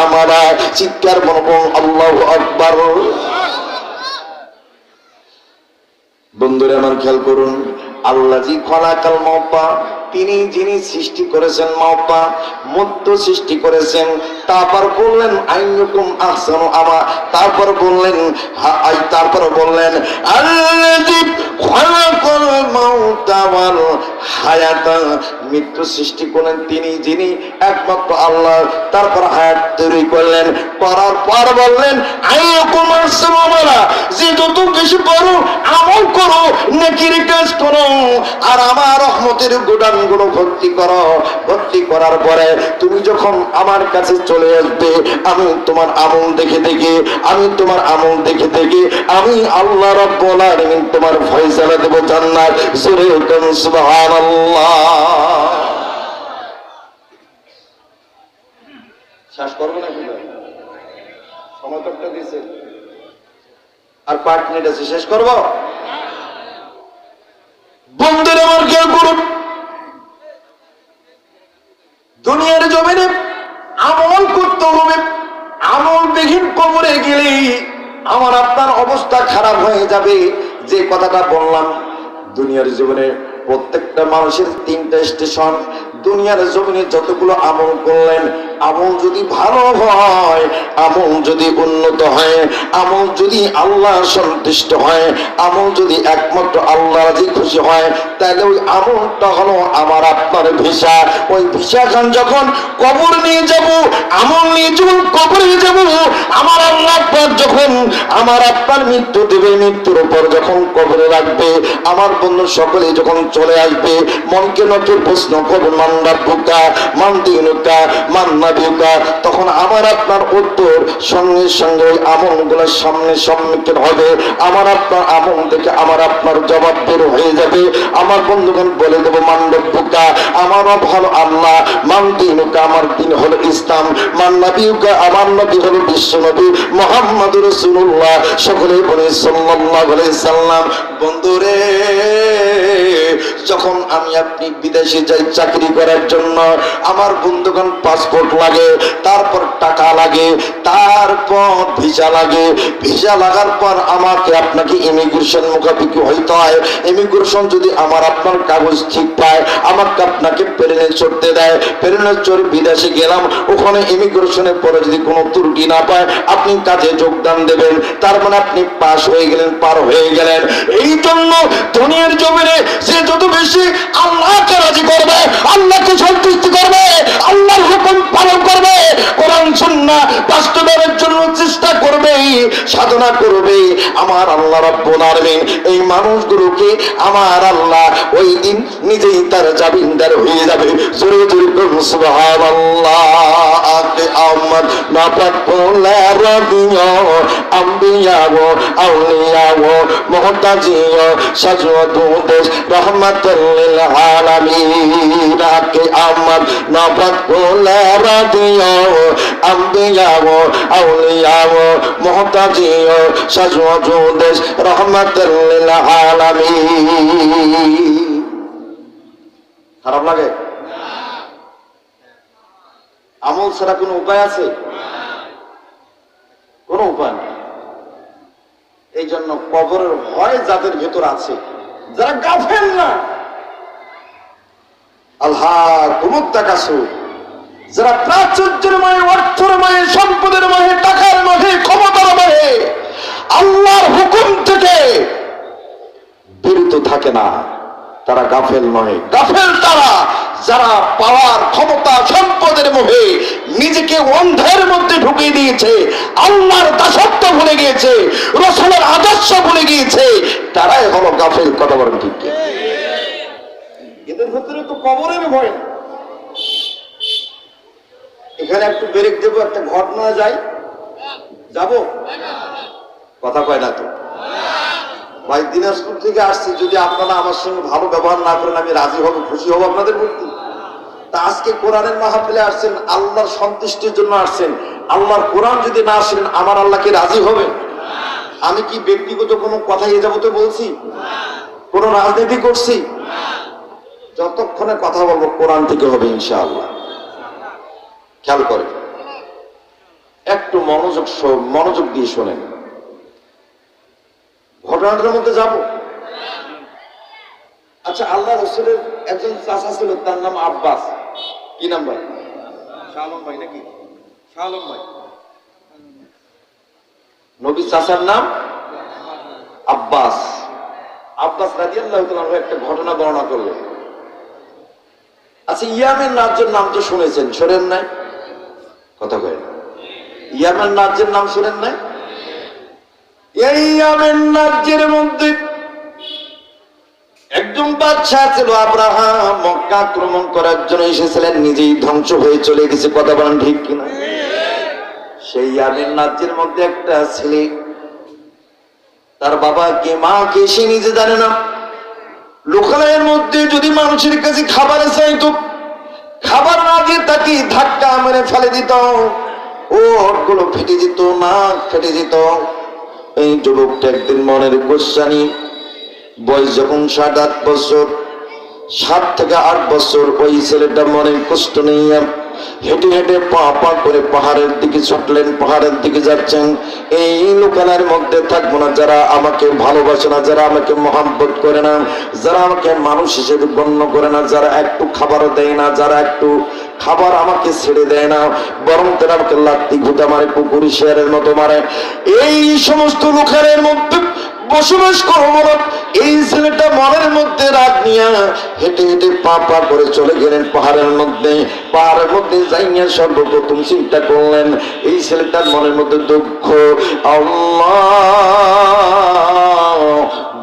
আমালা, চিৎকার বলুন আল্লাহু আকবার। বন্ধুরা আমার খেয়াল করুন, আল্লাযী খালাকাল মাউতা, তিনি যিনি সৃষ্টি করেছেন মাওতা, মৃত্যু সৃষ্টি করেছেন। তারপর বললেন আইয়ুকুম আহসানু আমা, তারপর বললেন আল্লাযী খালাকাল মাউতা ওয়াল হায়াতা, মৃত্যু সৃষ্টি করলেন তিনি যিনি একমাত্র আল্লাহ। তারপর হায়াত তৈরি করলেন, করার পর বললেন আইয়ুকুম আহসানু আমালা, যে যত বেশি পারো আমল করো, নেকির কাজ করো, আর আমার রহমতের গোডাউন গুলো ভর্তি করো। ভর্তি করার পরে তুমি যখন আমার কাছে চলে আসবে, আমি তোমার আমল দেখে দেখে, আমি তোমার আমল দেখে দেখে আমি আল্লাহ রাব্বুল আলামিন তোমার ফয়সালা দেব জান্নাত। জোরে বলুন সুবহানাল্লাহ। শেষ করব না কি সময় তো একটা দিয়েছে, আর 5 মিনিট আছে, শেষ করব। বন্ধুরা আমার খেয়াল করুন, দুনিয়ার জমিনে আমল করতে হবে। আমল বিহীন কবরে গেলেই আমার আপনার অবস্থা খারাপ হয়ে যাবে। যে কথাটা বললাম, দুনিয়ার জীবনে প্রত্যেকটা মানুষের 3টা স্টেশন। দুনিয়ার জমিনে যতগুলো আমল করলেন, আমল যদি ভালো হয়, আমল যদি উন্নত হয়, আমল যদি আল্লাহ সন্তুষ্ট হয়, আমল যদি একমাত্র আল্লাহ রাজি খুশি হয়, তাহলে ওই আমলটা হলো আমার আপনার ভিসা। ওই ভিসা খান যখন কবর নিয়ে যাব, আমল নিয়ে যখন কবরে যাব, আমার আল্লাহ যখন আমার আপনার মৃত্যু দেবে, মৃত্যুর উপর যখন কবরে রাখবে, আমার বন্ধু সকলে যখন চলে আসবে, মনকে নতুন প্রশ্ন করবে মান রাব্বুকা মান দীনুকা মান নাবিয়ুকা, তখন আমার আপনার উত্তর সঙ্গে সঙ্গে ওই আমলগুলোর সামনে সম্মুখীন হবে। আমার আপনার আমল দেখে আমার আপনার জবাব বের হয়ে যাবে। আমার বন্ধুগণ বলে দেবো মান রাব্বুকা, আমারও ভালো আল্লাহ, মান দীনুকা, আমার দিন হলো ইসলাম, মান নাবিয়ুকা, আমার নবী হলো বিশ্ব নবী মুহাম্মদুর রাসূলুল্লাহ। সকলে বলে সাল্লাল্লাহু আলাইহি সাল্লাম। বন্ধুরে, যখন আমি আপনি বিদেশে যাই চাকরি করার জন্য, আমার বন্ধুগণ পাসপোর্ট লাগে, তারপর টাকা লাগে, তারপর ভিসা লাগে। ভিসা লাগার পর আমাকে আপনাকে ইমিগ্রেশন মুখাপেক্ষি হইতে হয়। ইমিগ্রেশন যদি আমার আপনার কাগজ ঠিক পায়, আমাকে আপনাকে প্লেনে চড়তে দেয়। প্লেনে চড়ে বিদেশে গেলাম, ওখানে ইমিগ্রেশনের পরে যদি কোনো ত্রুটি না পায়, আপনি কাজে যোগদান দেবেন, তার মানে আপনি পাস হয়ে গেলেন, পার হয়ে গেলেন। এই জন্য দুনিয়ার জমিনে সে যত বেশি আল্লাহকে রাজি করবে, আল্লাহকে সন্তুষ্টি করবে, আল্লাহর হুকুম পালন করবে, কোরআন সুন্নাহ বাস্তবায়নের জন্য চেষ্টা করবে, সাধনা করবে, আমার আল্লাহ রাব্বুল আলামিন এই মানুষগুলোকে আমার আল্লাহ ওই দিন নিজেই তার জামিনদার হয়ে যাবে। জোরে জোরে করুন সুবহানাল্লাহ। আমার নাপাক বলা রাবিয়া আম্বিয়া ও আউলিয়া ও মুহতাজিয়া সাজওয়াতুদেশ রাহমাতুল লিল আলামিন। আকে আমার নাপাক বলা রাবিয়া আম্বিয়া ও আউলিয়া ও মুহতাজিয়া সাজওয়াতুদেশ রাহমাতুল লিল আলামিন। খারাপ লাগে? আমল ছাড়া কোনো উপায় আছে? কোনো উপায় নেই। এই জন্য কবরের ভয় যাদের ভেতর আছে, যারা গাফেল না, আল্লাহ কুমুত তাকাসু, যারা প্রাচুর্যের মায়ে, অর্থের মায়ে, সম্পদের মায়ে, টাকার মায়ে, ক্ষমতার মায়ে আল্লাহর হুকুম থেকে বিরত থাকে না, তারা গাফেল নয়। গাফেল তারা যারা পাওয়ার, ক্ষমতা, সম্পদের মোহে নিজেকে অন্ধের মধ্যে ঢুকিয়ে দিয়েছে, আল্লাহর দাসত্ব ভুলে গিয়েছে, রাসূলের আদর্শ ভুলে গিয়েছে, তারাই হলো গাফেল। কথা বলেন ঠিক কি? এদের ভিতরে তো কবরের ভয়। এখানে একটু ব্রেক দেবো, একটা ঘটনা যাই, যাব? কথা কয় না তো ভাই। দিনাজপুর থেকে আসছি, যদি আপনারা আমার সঙ্গে ভালো ব্যবহার না করেন আমি রাজি হব, খুশি হব আপনাদের প্রতি। তা আজকে কোরআনের মাহফিলে আসছেন, আল্লাহর সন্তুষ্টির জন্য আসছেন। আল্লাহর কোরআন যদি না আসেন আমার আল্লাহ কি রাজি হবে? আমি কি ব্যক্তিগত কোনো কথা এ যাবতে বলছি? কোন রাজনীতি করছি? যতক্ষণে কথা বলবো কোরআন থেকে হবে ইনশাআল্লাহ। খেয়াল করে একটু মনোযোগ দিয়ে শোনেন। ঘটনাটার মধ্যে যাব। আচ্ছা, আল্লাহ রাসূলের একজন চাচা ছিল, তার নাম আব্বাস। কি নাম ভাই? শাহ আলম ভাই নাকি? শাহ আলম ভাই। নবী চাচার নাম আব্বাস। আব্বাস রাদিয়াল্লাহু তাআলা একটা ঘটনা বর্ণনা করলেন। আচ্ছা, ইয়ামেন রাজ্যের নাম তো শুনেছেন, শোনেন নাই? কথা কয়, ইয়ামেন রাজ্যের নাম শোনেন নাই? এই ইয়ামেন রাজ্যের মধ্যে একজন বাদশা ছিল, আব্রাহাম। মক্কা আক্রমণ করার জন্য এসেছিলেন, নিজেই ধ্বংস হয়ে চলে গেছে। কথা বলেন ঠিক কিনা? সেই ইয়ামেন রাজ্যের মধ্যে একটা ছেলে, তার বাবা কে, মা কে সে নিজে জানে না। লোকালয়ের মধ্যে যদি মানুষের কাছে খাবার চাইতো, খাবার না দিয়ে তাকে ধাক্কা মেরে ফেলে দিত, ওটগুলো ফেটে যেত, নাক ফেটে যেত। এই যুবকটা একদিন মনের গোস্বানি, বয়স যখন 7-8 বছর, 7 থেকে 8 বছর, ওই ছেলেটা মনের কষ্ট নিয়ে হেঁটে হেঁটে পা পা করে পাহাড়ের দিকে ছুটলেন। পাহাড়ের দিকে যাচ্ছেন, এই লোকালয়ের মধ্যে থাকবো না, যারা আমাকে ভালোবাসে না, যারা আমাকে মহব্বত করে না, যারা আমাকে মানুষ হিসেবে গণ্য করে না, যারা একটু খাবারও দেয় না, যারা একটু খাবার আমাকে ছেড়ে দেয় না, বরং তারা আমাকে লাত্তি ঘুটা মারে, কুকুরি শেয়ারের মতো মারে, এই সমস্ত লোকালয়ের মধ্যে বসবাস করবো না। এই ছেলেটা মনের মধ্যে রাগ নিয়ে হেঁটে হেঁটে পা পা করে চলে গেলেন পাহাড়ের মধ্যে। পাহাড়ের মধ্যে যাইয়া সর্বপ্রথম চিন্তা করলেন, এই ছেলেটার মনের মধ্যে দুঃখ। আল্লাহ,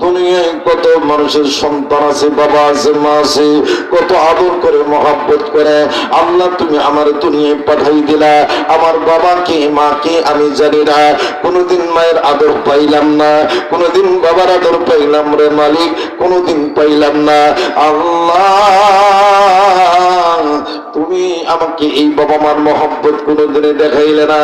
দুনিয়ায় কত মানুষের সন্তান আছে, বাবা আছে, মা আছে, কত আদর করে মহব্বত করে আল্লাহ তুমি আমার দুনিয়ায় পাঠাই দিলা। আমার বাবাকে মাকে আমি জানি না, কোনোদিন মায়ের আদর পাইলাম না, কোনোদিন বাবার আদর পাইলাম রে মালিক, কোনোদিন পাইলাম না। আল্লাহ, তুমি আমাকে এই বাবা মার মহব্বত কোনোদিনে দেখাইলে না।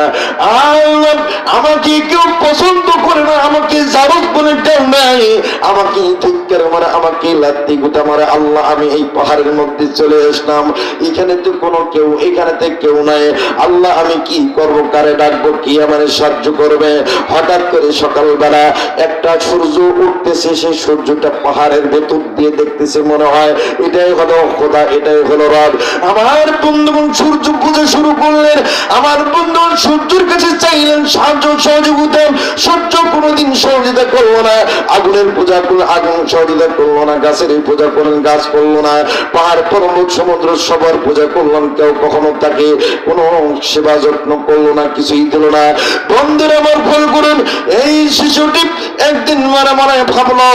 আল্লাহ, আমাকে কেউ পছন্দ করে না, আমাকে জারত বলে কেউ নাই, আমাকে ধিক্কার মারে, আমাকে লাত্তি গুটা মারে। আল্লাহ, আমি এই পাহাড়ের মধ্যে চলে আসলাম, এখানে তো কোনো কেউ, এখানেতে কেউ নাই। আল্লাহ, আমি কি করব, কারে ডাকবো, কি আমার সাহায্য করবে? হঠাৎ করে সকালবেলা একটা সূর্য উঠতেছে, সেই সূর্যটা পাহাড়ের ভেতর দিয়ে দেখতেছে, মনে হয় এটাই হলো খোদা, এটাই হলো রব। আমার বন্ধুগণ সূর্য পূজা শুরু করলেন, আমার বন্ধুগণ সূর্যের কাছে চাইলেন সাহায্য, সহযোগিতা। সূর্য কোনোদিন সহযোগিতা করবো না, আগুনের পূজা করলেন, আগুন সহযোগিতা করলো না, গাছের পূজা করলেন, গাছ করলো না, পাহাড় পর্বত সমুদ্র সবার পূজা করলেন, কেউ কখনো তাকে কোনো সেবা যত্ন করলো না, কিছুই দিল না। বন্ধুরা আমার ভুল করুন, এই শিশুটি একদিন মনে মনে ভাবলো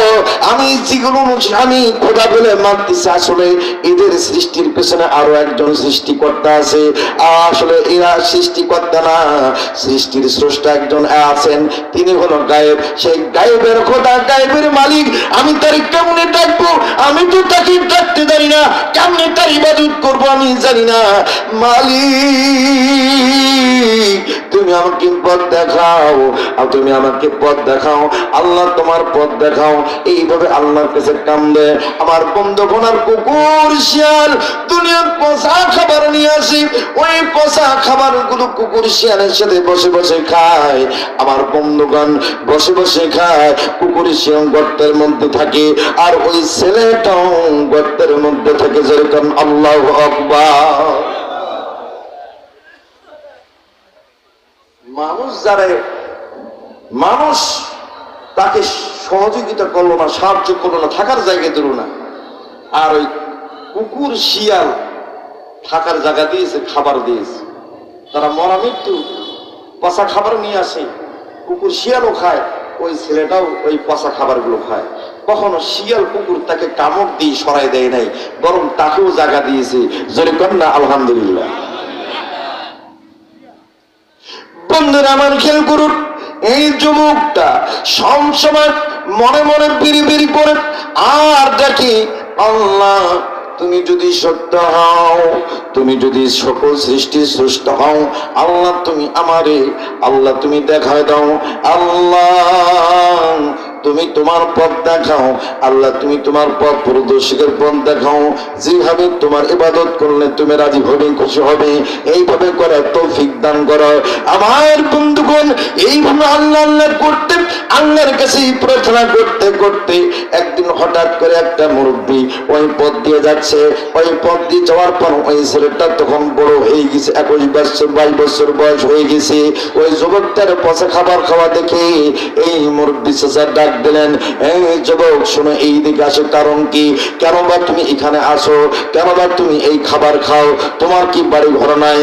আমি যেগুলো আমি খোদা বলে মানতেছি, আসলে এদের সৃষ্টির পেছনে আরো একজন সৃষ্টিকর্তা আছে। আসলে এরা সৃষ্টিকর্তা না, সৃষ্টির স্রষ্টা একজন আছেন, তিনি হলো গায়েব। সেই গায়েবের খোদা, গায়েবের মালিক, আমি তার কেমনে ডাকবো? আমি তো তাকে ডাকতে জানি না, কেমনে তার ইবাদত করবো আমি জানি না। মালিক তুমি আমাকে পথ দেখাও, আর তুমি আমাকে পথ দেখাও, আল্লাহ তোমার পথ দেখাও। এইভাবে আল্লাহর কাছে কান্দে। আমার বন্ধুগণ, আর কুকুর শিয়াল দুনিয়ার পচা খাবার নিয়ে আসি, ওই পচা খাবার গুলো কুকুর শিয়ালের সাথে বসে বসে খায়। আমার বন্ধুগণ বসে বসে খায়, কুকুর শিয়াল গর্তের মধ্যে থাকে, আর ওই ছেলেটাও গর্তের মধ্যে থাকে। যেরকম আল্লাহু আকবার। মানুষ যারা, মানুষ তাকে সহযোগিতা করলো না, সাহায্য করলো না, থাকার জায়গা দিল না, আর ওই কুকুর শিয়াল থাকার জায়গা দিয়েছে, খাবার দিয়েছে। তারা মরা মৃত্যু পচা খাবার নিয়ে আসে, কুকুর শিয়ালও খায়, ওই ছেলেটাও ওই পচা খাবার গুলো খায়। কখনো শিয়াল কুকুর তাকে কামড় দিয়ে সরাই দেয় নাই, বরং তাকেও জায়গা দিয়েছে। জোরে কন্যা আলহামদুলিল্লাহ। বন্ধুরা আমার খেয়াল করুন, এই যুবকটা সবসময় মনে মনে বিড়ি বিড়ি করে আর দেখি, আল্লাহ তুমি যদি সত্য হও, তুমি যদি সকল সৃষ্টির স্রষ্টা হও, আল্লাহ তুমি আমারে, আল্লাহ তুমি দেখায় দাও, আল্লাহ তুমি তোমার পথ দেখাও, আল্লাহ তুমি তোমার পথ প্রদর্শকের পথ দেখাও। যেভাবে তোমার ইবাদত করলে তুমি রাজি হবে, খুশি হবে, এইভাবে করে তৌফিক দান করো। আমার বন্ধুগণ এইভাবে আল্লাহ আল্লাহ করতে, আল্লাহর কাছে প্রার্থনা করতে করতে একদিন হঠাৎ করে একটা মুরব্বী ওই পথ দিয়ে যাচ্ছে। ওই পথ দিয়ে যাওয়ার পর ওই ছেলেটা তখন বড় হয়ে গেছে, 21 বছর 22 বছর বয়স হয়ে গেছে। ওই যুবকটার পচা খাবার খাওয়া দেখে এই মুরব্বী চাচা ডাক দিলেন, এই যুবক শোনো, এই দিকে আসো। কারণ কি? কেন বা তুমি এখানে আসো? কেন বা তুমি এই খাবার খাও? তোমার কি বাড়ি ঘর নাই?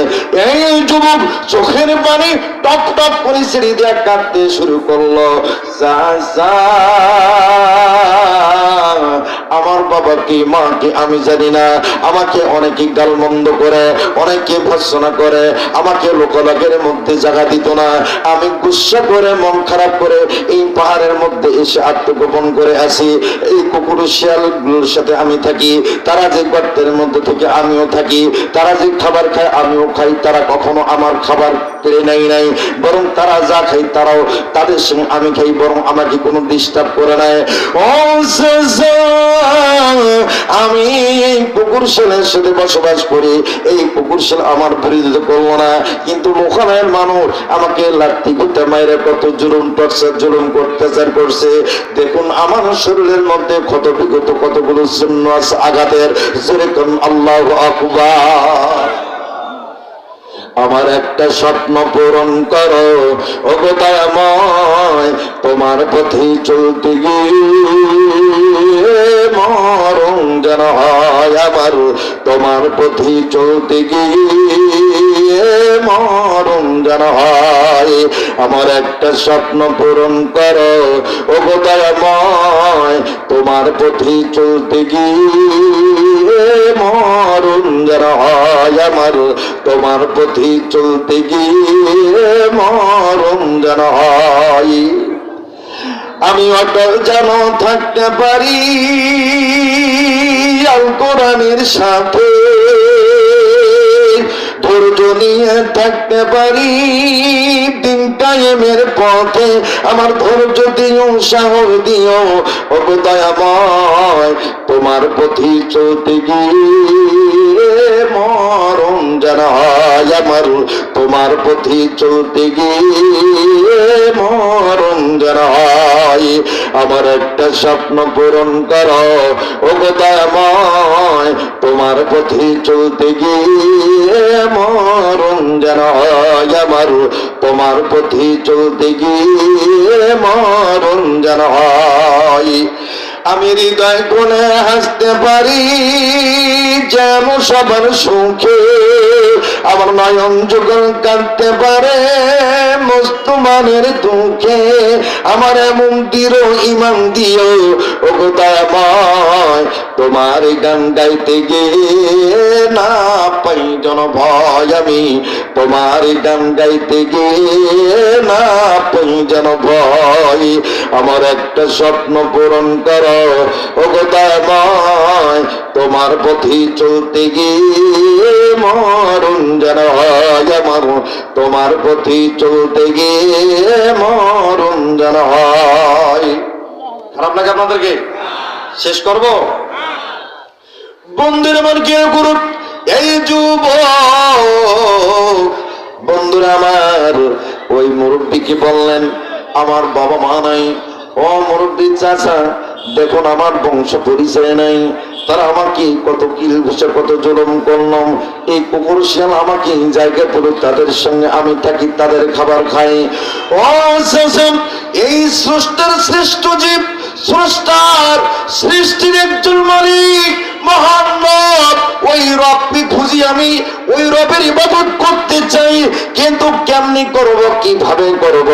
এই যুবক চোখের পানি টপ টপ করে ছেড়ে দিয়ে কাঁদতে শুরু করলো। আমার বাবা কি মা কি আমি জানি না, আমাকে অনেকে গালমন্দ করে, অনেকে ভর্সনা করে, আমাকে লোকলাগের মধ্যে জায়গা দিত না। আমি গুসা করে, মন খারাপ করে এই পাহাড়ের মধ্যে এসে আত্মগোপন করে আসি। এই কুকুর শিয়ালগুলোর সাথে আমি থাকি, তারা যে গর্তের মধ্যে থেকে আমিও থাকি, তারা যে খাবার খায় আমিও খাই। তারা কখনো আমার খাবার কেড়ে নেয় নাই, বরং তারা যা খাই তারাও তাদের সঙ্গে আমি খাই, বরং আমাকে কোনো ডিস্টার্ব করে নাই। ও আমি এই কুকুর শিয়ালের সাথে বসবাস করি, এই কুকুর শিয়াল আমার বিরোধিতা করলো না, কিন্তু ওখানের মানুষ আমাকে লাঠি গুঁতা মাইরে কত জুলুম টর্চার, জুলুম অত্যাচার করছে। দেখুন আমার শরীরের মধ্যে ক্ষত বিগত কতগুলো চিহ্ন আছে আঘাতের। যেরকম আল্লাহু আকবার। আমার একটা স্বপ্ন পূরণ করো ওগো দয়াময়, তোমার পথে চলতে গিয়ে মরণ যেন হয় আমার, তোমার পথে চলতে গিয়ে মরণ যেন হয়। আমার একটা স্বপ্ন পূরণ করো ওগো দয়াময়, তোমার পথে চলতে গিয়ে মরণ যেন হয় আমার, তোমার পথে চলতে গিয়ে মরণ যেন হয়। আমি অটল যেন থাকতে পারি আল কোরআনের সাথে, ধৈর্য নিয়ে থাকতে পারি দিন কায়েমের পথে। আমার ধৈর্য দিও, সাহস দিও ওগো দয়াময়, তোমার পথে চলতে গিয়ে মরণ যেন হয় আমার, তোমার পথে চলতে গিয়ে মরণ যেন হয়। আমার একটা স্বপ্ন পূরণ করো ও গো দয়াময়, তোমার পথে চলতে গিয়ে মরণ যেন হয় আমার, তোমার পথে চলতে গিয়ে মরণ যেন হয়। আমি হৃদয় কোণে হাসতে পারি যেন সবার সুখে, আমার নয়ন যুগল কাঁদতে পারে মুসলমানের দুঃখে। আমার এমন দৃঢ় ঈমান দিও ও গো দয়াময়, তোমার গান গাইতে গিয়ে না পাই যেন ভয়, আমি তোমার গান গাইতে গিয়ে না পাই যেন ভয়। আমার একটা স্বপ্ন পূরণ করো ও গো দয়াময়, তোমার পথে চলতে গিয়ে মরণ যেন হয় আমার, তোমার পথে চলতে গিয়ে মরণ যেন হয়। খারাপ লাগে আপনাদেরকে? শেষ করব বন্ধুরা আমার, কেউ করুন এই যুবক বন্ধুরা আমার। ওই মুরব্বীকে বললেন আমার বাবা মা নাই। ও মুরব্বী চাচা, দেখুন আমার বংশ পরিচয় নাই, তারা আমাকে কত কিল ঘুষে কত জুলুম করলাম, এই কুকুর শিয়াল আমাকে জায়গা পেল, তাদের সঙ্গে আমি থাকি, তাদের খাবার খাই। ও এই স্রষ্টার শ্রেষ্ঠ জীব, স্রষ্টার সৃষ্টির একজন মালিক মহান রব, ওই রবকে খুঁজি আমি, ওই রবের ইবাদত করতে চাই, কিন্তু কেমনি করব, কিভাবে করব?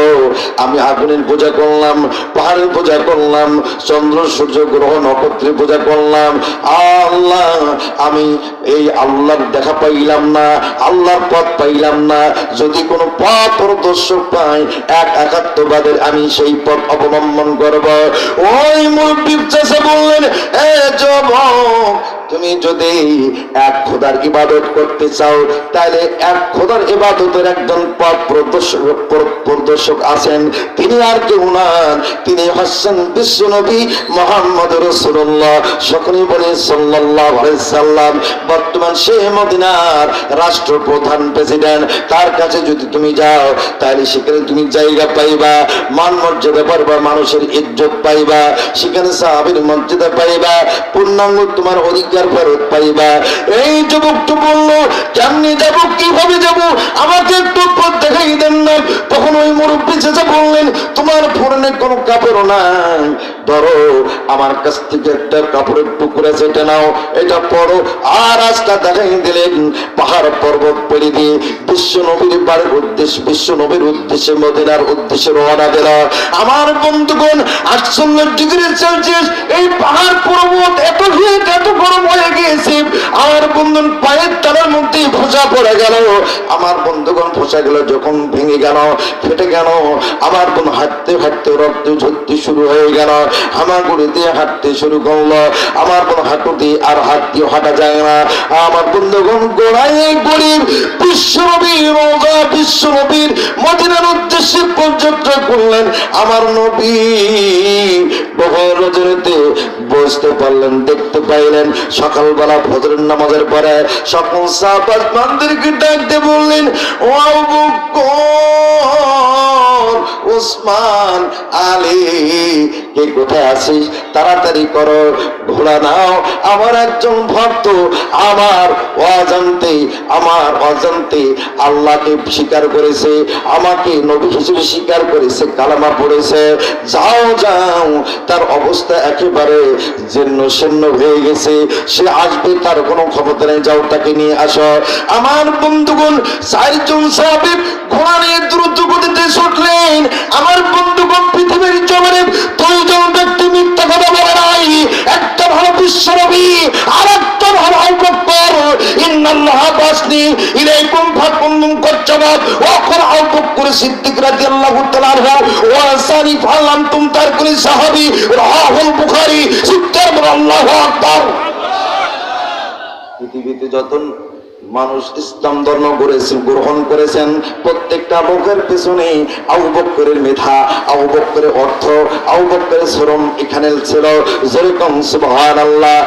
আমি আগুনের পূজা করলাম, পাহাড়ের পূজা করলাম, চন্দ্র সূর্য গ্রহ নক্ষত্রের পূজা করলাম, আল্লাহ আমি এই আল্লাহর দেখা পাইলাম না, আল্লাহর পথ পাইলাম না। যদি কোনো পথ প্রদর্শক পাই, এক একাত্মবাদের আমি সেই পথ অবলম্বন করব। ওই মুরব্বী চাচা বললেন, এ যুবক, তুমি যদি এক খোদার ইবাদত করতে চাও, তাহলে এক খোদার ইবাদতের একজন পথ প্রদর্শক আছেন, তিনি আর কেউ নন, তিনি হচ্ছেন বিশ্ব নবী মুহাম্মদ রাসূলুল্লাহ। সকলেই বলে সাল্লাল্লাহু আলাইহি সাল্লাম। বর্তমান সে মদিনার রাষ্ট্রপ্রধান, প্রেসিডেন্ট। তার কাছে যদি তুমি যাও, তাহলে সেখানে তুমি জায়গা পাইবা, মান মর্যাদা পাইবা, মানুষের ইজ্জত পাইবা, সেখানে সাহাবীর মর্যাদা পাইবা, পূর্ণাঙ্গ তোমার অধিকার ফেরত পাইবা। এই যুবকটা বলল, কেমনি যাব, কিভাবে যাব, আমাকে একটু পথ দেখাই দেন না। তখন ওই মুরব্বী চাচা বললেন, তোমার পরনে কোনো কাপড় নাই, ধরো আমার কাছ থেকে একটা কাপড়ের টুকরা যেটা নাও, এটা পরো। আর রাস্তা দেখাই দিলেন, পাহাড় পর্বত পেরিয়ে দিয়ে বিশ্ব নবীর বাড়ির উদ্দেশ্যে, বিশ্ব নবীর উদ্দেশ্যে, মদিনার উদ্দেশ্যে রওনা দিল। আমার বন্ধুগণ, 48 ডিগ্রি সেলসিয়াস এই পাহাড় পর্বত এত হিট, এত গরম হয়ে গিয়েছে। আমার বন্ধুগণ, পায়ের তলার মধ্যে ভোসা পড়ে গেল। আমার বন্ধুগণ, ভোসা গেল যখন ভেঙে গেল, ফেটে গেল। আমার বোন হাঁটতে হাঁটতে রক্ত ঝরতে শুরু হয়ে গেল, হামাগুড়ি দিয়ে হাঁটতে শুরু করলো। আমার বোন হাঁটু দিয়ে আর হাত দিয়ে হাঁটা যায় না। আমার বন্ধুগণ, গোড়ায় গরিব বিশ্বনবীর রওজা, বিশ্বনবীর মদিনার উদ্দেশ্যে পদযাত্রা করলেন। আমার নবী গভীর রজনীতে বুঝতে পারলেন, দেখতে পাইলেন, সকালবেলা ফজরের নামাজের পরে সকল সাহাবাদেরকে ডাকতে বললেন, ও আবু বকর, উসমান, আলী, কে কোথায় আছিস? তাড়াতাড়ি করো, ঘোড়া নাও। আমার একজন ভক্ত আমার অজান্তে আল্লাহকে স্বীকার করেছে, আমাকে নবী হিসেবে স্বীকার করেছে, কালামা পড়েছে। যাও যাও, তার অবস্থা একেবারে জীর্ণ শীর্ণ হয়ে গেছে, সে আসবে, তার কোনো ক্ষমতা নেই, যাও তাকে নিয়ে আসো। আমার বন্ধুগণ, 4 জন সাহাবী ঘোড়া নিয়ে দ্রুত গতিতে ছুটলেন। আমার বন্ধুগণ, পৃথিবীর জমিনে 2 জন ব্যক্তি মিথ্যা কথা বলে নাই, একটা ভালো বিশ্বনবী আর একটা ভালো আবু বকর। ইন্নাল্লাহ বাসনি ইলাইকুম ফাকুন্তুম কাজ্জাবাত ওয়া ক্বাল আবু বকর সিদ্দিক রাদিয়াল্লাহু তাআলা ওয়া সানি ফালান্তুম তারকুল সাহাবী রাহুল বুখারী। চিৎকার করে আল্লাহু আকবার। পৃথিবীতে যত মানুষ ইসলাম ধর্ম গ্রহণ করেছেন, প্রত্যেকটা লোকের পেছনে আবু বকরের মেধা, আবু বকরের অর্থ, আবু বকরের শ্রম এখানে ছিল। যেরকম সুবহানাল্লাহ,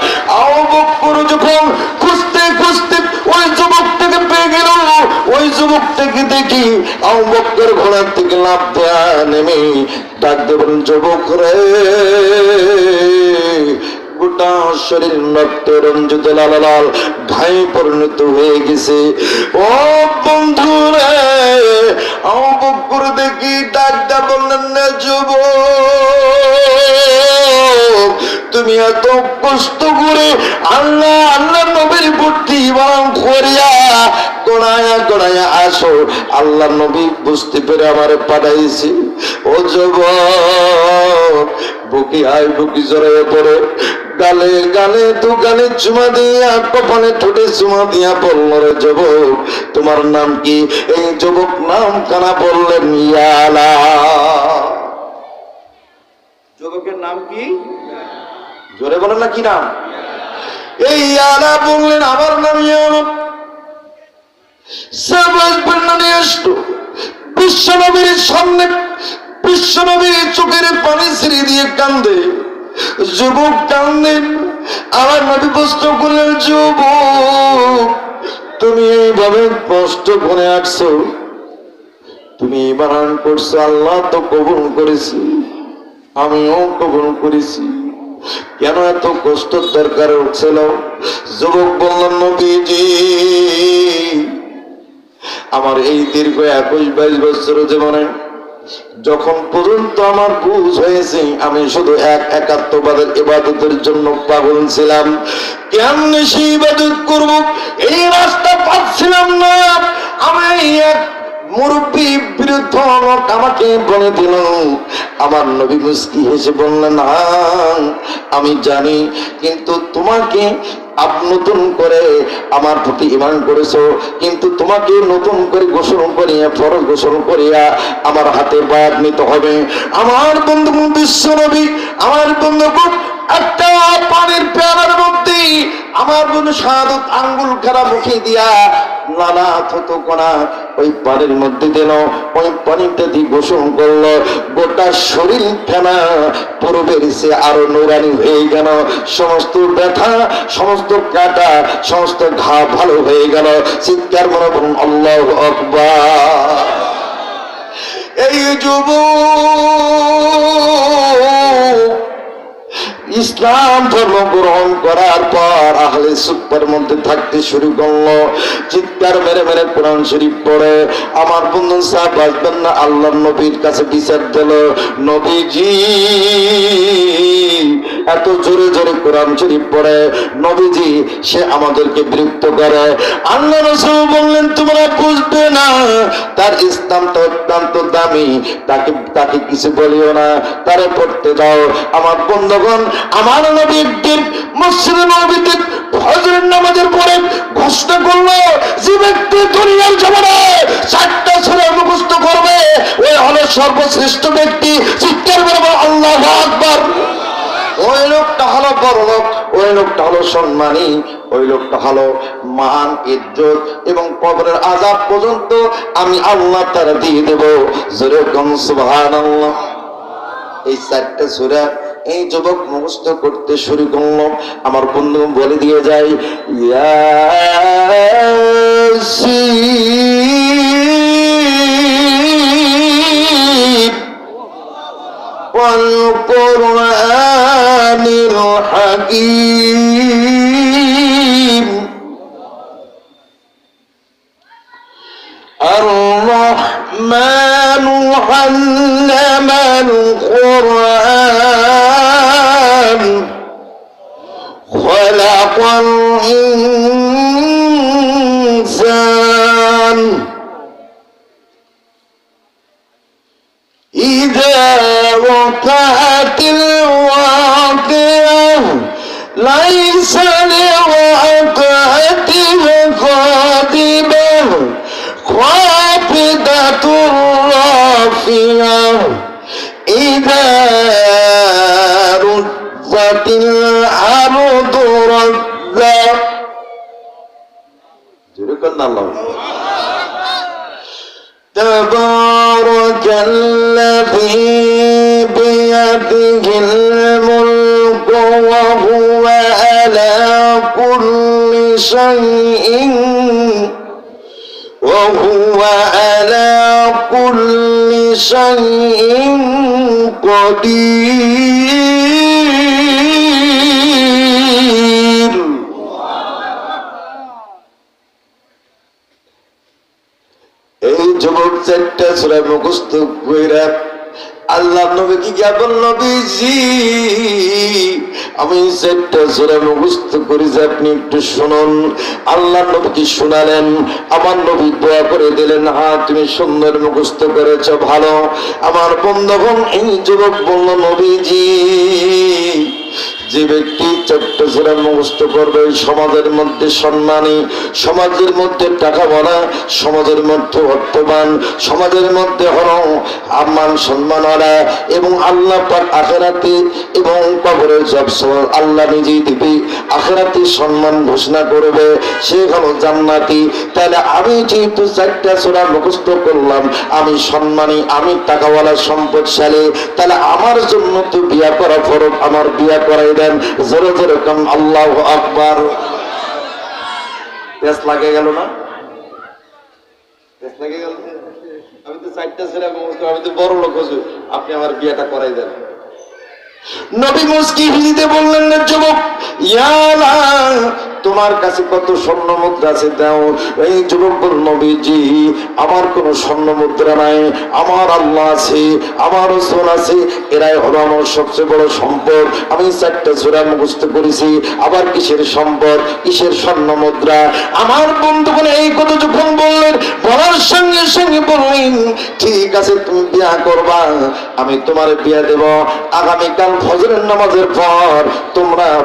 আবু বকর যখন খুঁজতে খুঁজতে ওই যুবকটাকে পেয়ে গেল, ওই যুবকটাকে দেখি আবু বকর ঘোড়ার থেকে লাফ দেয়া নেমে ডাক দেবেন, যুবক রে, গোটা শরীর রক্ত রঞ্জিত লাল লাল ঘায়ে পরিণত হয়ে গেছে। ও বন্ধু রে, আবু বকর দেখি ডাকটা বললেন, না যুবক, তুমি এত কষ্ট করে আল্লাহ আল্লাহ নবীর ভর্তি বারণ করিয়া গোড়ায়া গোড়ায়া আসো, আল্লাহ নবী বুঝতে পেরে আমারে পাঠাইছি। ও যুবক, বুকি আয় বুকি জড়াইয়া পড়ে গালে গালে দু গালে চুমা দিয়া, কপালে ঠোঁটে চুমা দিয়া বলল, রে যুবক, তোমার নাম কি? এই যুবক নাম কানা বললেন ইয়ালা। যুবকের নাম কি? জোরে বলেন না, কি নাম? এই ইয়ালা বললেন, আমার নাম ইয়ালা। বিশ্বনবীর সামনে বিশ্বনবীর চোখের পানি ছেড়ে দিয়ে কান্দে, যুবক কান্দেন। আমার নবী প্রশ্ন করলেন, যুবক, তুমি এইভাবে কষ্ট করে আসছো, তুমি বানান করছো, আল্লাহ তো কবুল করেছি, আমিও কবুল করেছি, কেন এত কষ্ট দরকার ছিল? যুবক বললেন, নবীজি, আমার এই দীর্ঘ 21-22 বছর জীবনে যখন পর্যন্ত আমার বুঝ হয়েছে, আমি শুধু একাত্মবাদের ইবাদতের জন্য পাগল ছিলাম। কেমনে সেই ইবাদত করব এই রাস্তা পাচ্ছিলাম না। আমি এক মুরব্বী বিরুদ্ধ লোক আমাকে বলে দিল। আমার নবী মুস্কি হেসে বললেন, আমি জানি, কিন্তু তোমাকে নতুন করে আমার প্রতি ঈমান করেছো, কিন্তু তোমাকে নতুন করে গোসল করিয়া, ফরজ গোসল করিয়া আমার হাতে বায়াত নিতে হবে। আমার বন্ধু বিশ্ব নবী, আমার বন্ধু একটা পানির পেয়ালার মধ্যে আমার বন্ধু শাহাদাত আঙ্গুল খারাপ মুখে দিয়া নানা থতো কোনা ওই পানির মধ্যে দিল, ওই পানিটা দিয়ে গোসল করলো, গোটা শরীর ফেনা পুরো বেরিয়েছে, আরো নুরানি হয়ে গেল, সমস্ত ব্যথা, সমস্ত কাটা, সমস্ত ঘা ভালো হয়ে গেল। চিৎকার মনে বলুন আল্লাহু আকবার। এই যুবক ইসলাম ধর্ম গ্রহণ করার পর আহলে সুফার মধ্যে থাকতে শুরু করলো, চিৎকার মেরে মেরে কোরআন শরীফ পড়ে। আমার বন্ধু সাহেব আসবেন না, আল্লাহর নবীর কাছে বিচার দিল, নবীজি এত জোরে জোরে কোরআন শরীফ পড়ে, নবীজি সে আমাদেরকে বিরক্ত করে। আল্লাহ রাসূল বললেন, তোমরা বুঝবে না, তার ইসলামটা অত্যন্ত দামি, তাকে কিছু বলিও না, তারে পড়তে দাও। আমার বন্ধুগণ, আমার নবী একদিন মসজিদে নববীতে ফজরের নামাজের পরে ঘোষণা করলো, যে ব্যক্তি দুনিয়ার জীবনে 4টা সূরা মুখস্থ করবে, ওই হলো সর্বশ্রেষ্ঠ ব্যক্তি। চিৎকার করে বলো আল্লাহু আকবার। ওই লোকটা হলো বড় লোক, ওই লোকটা হলো সম্মানী, ওই লোকটা হলো মান, ইজ্জত এবং কবরের আযাব পর্যন্ত আমি আল্লাহ তাআলা দিয়ে দেব। জোরে বলুন সুবহানাল্লাহ। এই 4টা সূরা এই যুবক মুখস্থ করতে শুরু করলো। আমার বন্ধু বলে দিয়ে যায়, ইয়াসিন ওয়াল কুরআনিল হাকীম আর-রাহমানু আল্লামাল কুরআন খালাকাল ইনসান ইযা ওয়াকাতিল ওয়াকিআহ লাইসা লিওয়াকাতিহা কাযিবাহ খাফিদাতুর রাফিআহ ইযা রুজ্জাতিল আরদু রাজ্জা। না আল্লাহ? তাবারাকাল্লাযী বিয়াদিহিল মুলকু ওয়া হুয়া আলা কুল্লি শাইইন وهو على كل شيء قدير এই যুবক চারটা সূরা মুখস্থ কইরা আল্লাহ নবী কি জ্ঞাপন নবীজি আমি চারটা সূরা মুখস্থ করি যে আপনি একটু শুনুন। আল্লাহ নবী কি শোনালেন, আমার নবী দোয়া করে দিলেন, হ্যাঁ তুমি সুন্দর মুখস্থ করেছ, ভালো। আমার বন্ধুগণ এই যুবক বলল, নবীজি যে ব্যক্তি ছোট্ট সূরা মুখস্থ করবে সমাজের মধ্যে সম্মানী, সমাজের মধ্যে টাকা বলা, সমাজের মধ্যে অর্থবান, সমাজের মধ্যে হলো আম্মান সম্মান ওরা, এবং আল্লাহ পাক আখিরাতে এবং কবরের জব আল্লাহ নিজেই দিবে, আখিরাতে সম্মান ঘোষণা করবে, সে হলো জান্নাতি। তাহলে আমি যেহেতু চারটা সূরা মুখস্থ করলাম, আমি সম্মানী, আমি টাকাওয়ালা, সম্পদশালী, তাহলে আমার জন্য তো বিয়া করা ফরজ, আমার বিয়া করাই দেন। জোরে জোরে কাম আল্লাহু আকবার। পেস লাগে গেল না? পেস লাগে গেল? আমি তো চারটা ছেলে মুখস্থ, আমি তো বড় লোক হচ্ছি, আপনি আমার বিয়েটা করাই দেন। নবী মুস্কি হিজিতে বললেন, না যুবক, ইয়া আল্লাহ তোমার কাছে কত স্বর্ণ মুদ্রা আছে দাও। এই যুবক বল, নবীজি আমার কোন স্বর্ণ মুদ্রা নাই, আমার আল্লাহ আছে, আমার রাসূল আছে, এরাই হলো আমার সবচেয়ে বড় সম্পদ। আমি চারটা সূরা মুখস্থ করেছি, আবার কিসের সম্পদ, কিসের স্বর্ণ মুদ্রা? আমার বন্ধুগণ এই কথা যখন বললেন, বলার সঙ্গে সঙ্গে বললেন, ঠিক আছে তুমি বিয়া করবা, আমি তোমার বিয়া দেব আগামীকাল ফজরের নামাজের পর।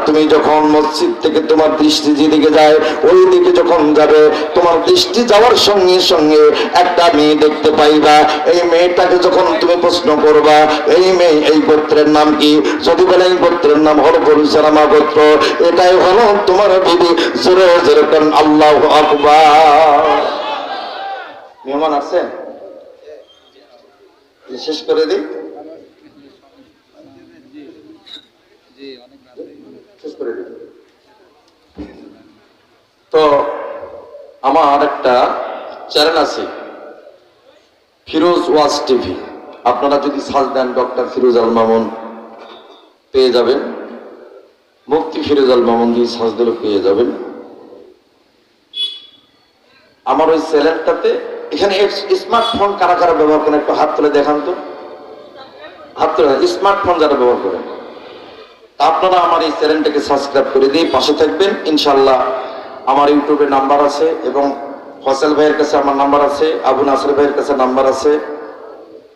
তুমি যখন মসজিদ থেকে তোমার দৃষ্টি যেদিকে যায়, ওই দিকে যখন যাবে, তোমার দৃষ্টি যাওয়ার সঙ্গে সঙ্গে একটা মেয়ে দেখতে পাইবা। এই মেয়েটাকে যখন তুমি প্রশ্ন করবা, এই মেয়ে এই গোত্রের নাম কি? যদি বলে এই গোত্রের নাম হলো বনু সালামা গোত্র, এটাই হলো তোমার বিবি। জোরে জোরে কারণ আল্লাহু আকবার। মেহমান আছেন? শেষ করে দিই। তো আমার একটা চ্যানেল আছে ফিরোজ ওয়াজ টিভি, আপনারা যদি সার্চ দেন ডক্টর ফিরোজ আল মামুন পেয়ে যাবেন, মুফতি ফিরোজ আল মামুন দিয়ে সার্চ দিলে পেয়ে যাবেন। আমার ওই চ্যানেলটাতে এখানে স্মার্টফোন কারা কারা ব্যবহার করেন একটু হাত তুলে দেখান তো, হাত তুলে। স্মার্টফোন যারা ব্যবহার করেন আপনারা আমার এই চ্যানেলটাকে সাবস্ক্রাইব করে দিয়ে পাশে থাকবেন ইনশাআল্লাহ। আমার ইউটিউবে নাম্বার আছে এবং ফসল ভাইয়ের কাছে আমার নাম্বার আছে, আবু নাসির ভাইয়ের কাছে নাম্বার আছে,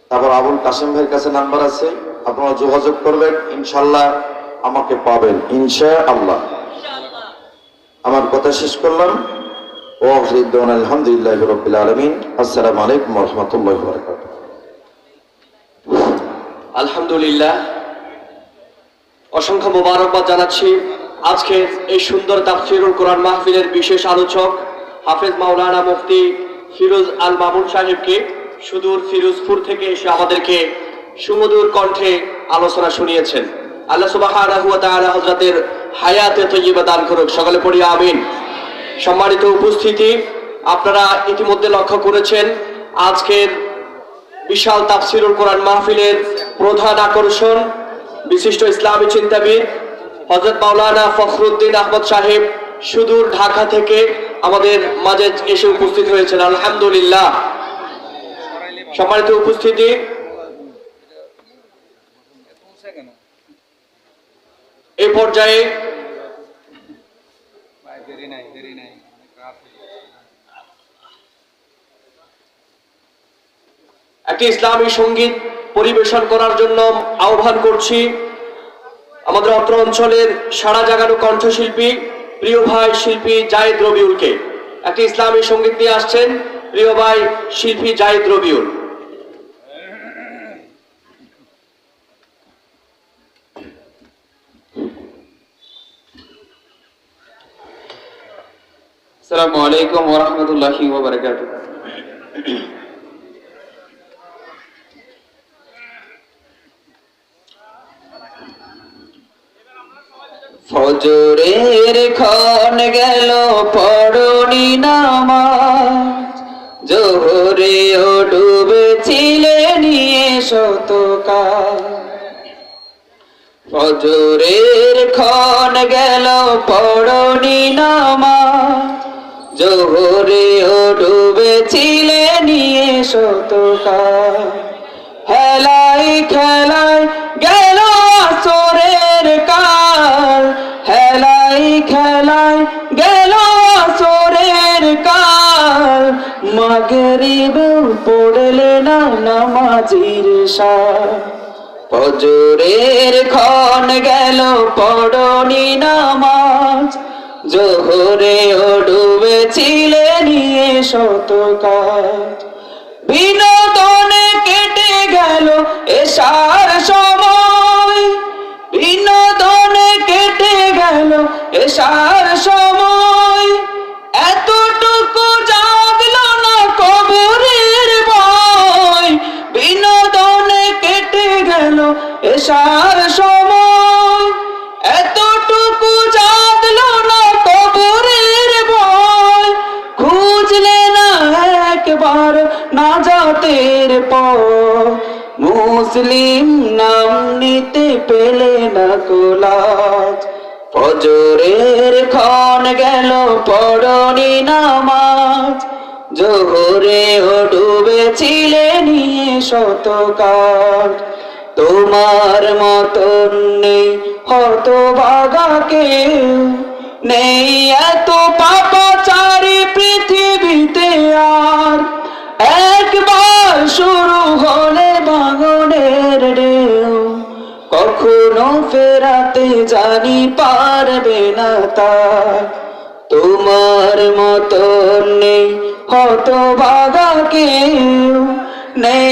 তারপর আবুল কাসেম ভাইয়ের কাছে নাম্বার আছে। আপনারা যোগাযোগ করবেন, ইনশাআল্লাহ আমাকে পাবেন ইনশাআল্লাহ। আমার কথা শেষ করলাম। ও আলহামদুলিল্লাহি রাব্বিল আলামিন। আসসালামু আলাইকুম ওয়া রাহমাতুল্লাহি ওয়া বারাকাতুহু। আলহামদুলিল্লাহ, অসংখ্য মোবারকবাদ জানাচ্ছি আজকের এই সুন্দর তাফসীরুল কোরআন মাহফিলের বিশেষ আলোচক হাফেজ মাওলানা মুফতি ফিরোজ আল মামুন সাহেবকে। সুদূর ফিরোজপুর থেকে এসে আমাদেরকে সুমধুর কণ্ঠে আলোচনা শুনিয়েছেন। আল্লাহ সুবহানাহু ওয়া তাআলা হযরতের হায়াতে তয়্যিবা দান করুক, সকলে পড়ি আমিন। সম্মানিত উপস্থিতি, আপনারা ইতিমধ্যে লক্ষ্য করেছেন আজকের বিশাল তাফসীরুল কোরআন মাহফিলের প্রধান আকর্ষণ বিশিষ্ট ইসলামী চিন্তাবিদ হযরত মাওলানা ফখরুদ্দিন আহমদ সাহেব সুদূর ঢাকা থেকে আমাদের মাঝে এসে উপস্থিত হয়েছেন। আলহামদুলিল্লাহ। সম্মানিত উপস্থিতি, এই পর্যায়ে একটি ইসলামী সঙ্গীত পরিবেশন করার জন্য আহ্বান করছি আমাদের অত্র অঞ্চলের সারা জাগানো কণ্ঠশিল্পী প্রিয় ভাই শিল্পী জায়েদ রবিউলকে। একটি ইসলামী সঙ্গীত নিয়ে আসছেন প্রিয় ভাই শিল্পী জায়েদ রবিউল। আসসালামু আলাইকুম ওয়া রাহমাতুল্লাহি ওয়া বারাকাতুহু। ফজরের ক্ষণ গেল পড়নি নামাজ, জোহরে ও ডুবেছিলে নিয়ে শতকাল। ফজরের ক্ষণ গেল পড়নি নামাজ, জোহরে ও ডুবেছিলে নিয়ে শতকাল। হেলাই খেলায় গেল আসরের কাল, হেলাই খেলায় গেল আসরের কাল। মাগরিব পড়লে না নামাজির শান, ফজরের ক্ষণ গেল পড়নি নামাজ, জোহরে ও ডুবেছিলে নিয়ে শতকাল। বিনোদনে কেটে গেল এশার সময়, বিনোদনে কেটে গেল এশার সময়। এতটুকু জাগলো না কবরের ভয়, বিনোদনে কেটে গেল এশার সময়। এতটুকু জাগলো না কবরের ভয়, খুঁজলে না একবার নাজাতের পথ। মুসলিম নাম নিতে পেলে না কোলাজ, ফজরের ক্ষণ গেল পড়নি নামাজ, জোহরে ও ডুবেছিলে নিয়ে শতকাল। তোমার মতন নেই হতভাগা কেউ, নেই এত পাপাচারী পৃথিবীতে আর। একবার শুরু হলে ভাঙনের ঢেউ, কখনো ফেরাতে জানি পারবে না তার। তোমার মতন নেই হতভাগা কেউ, নেই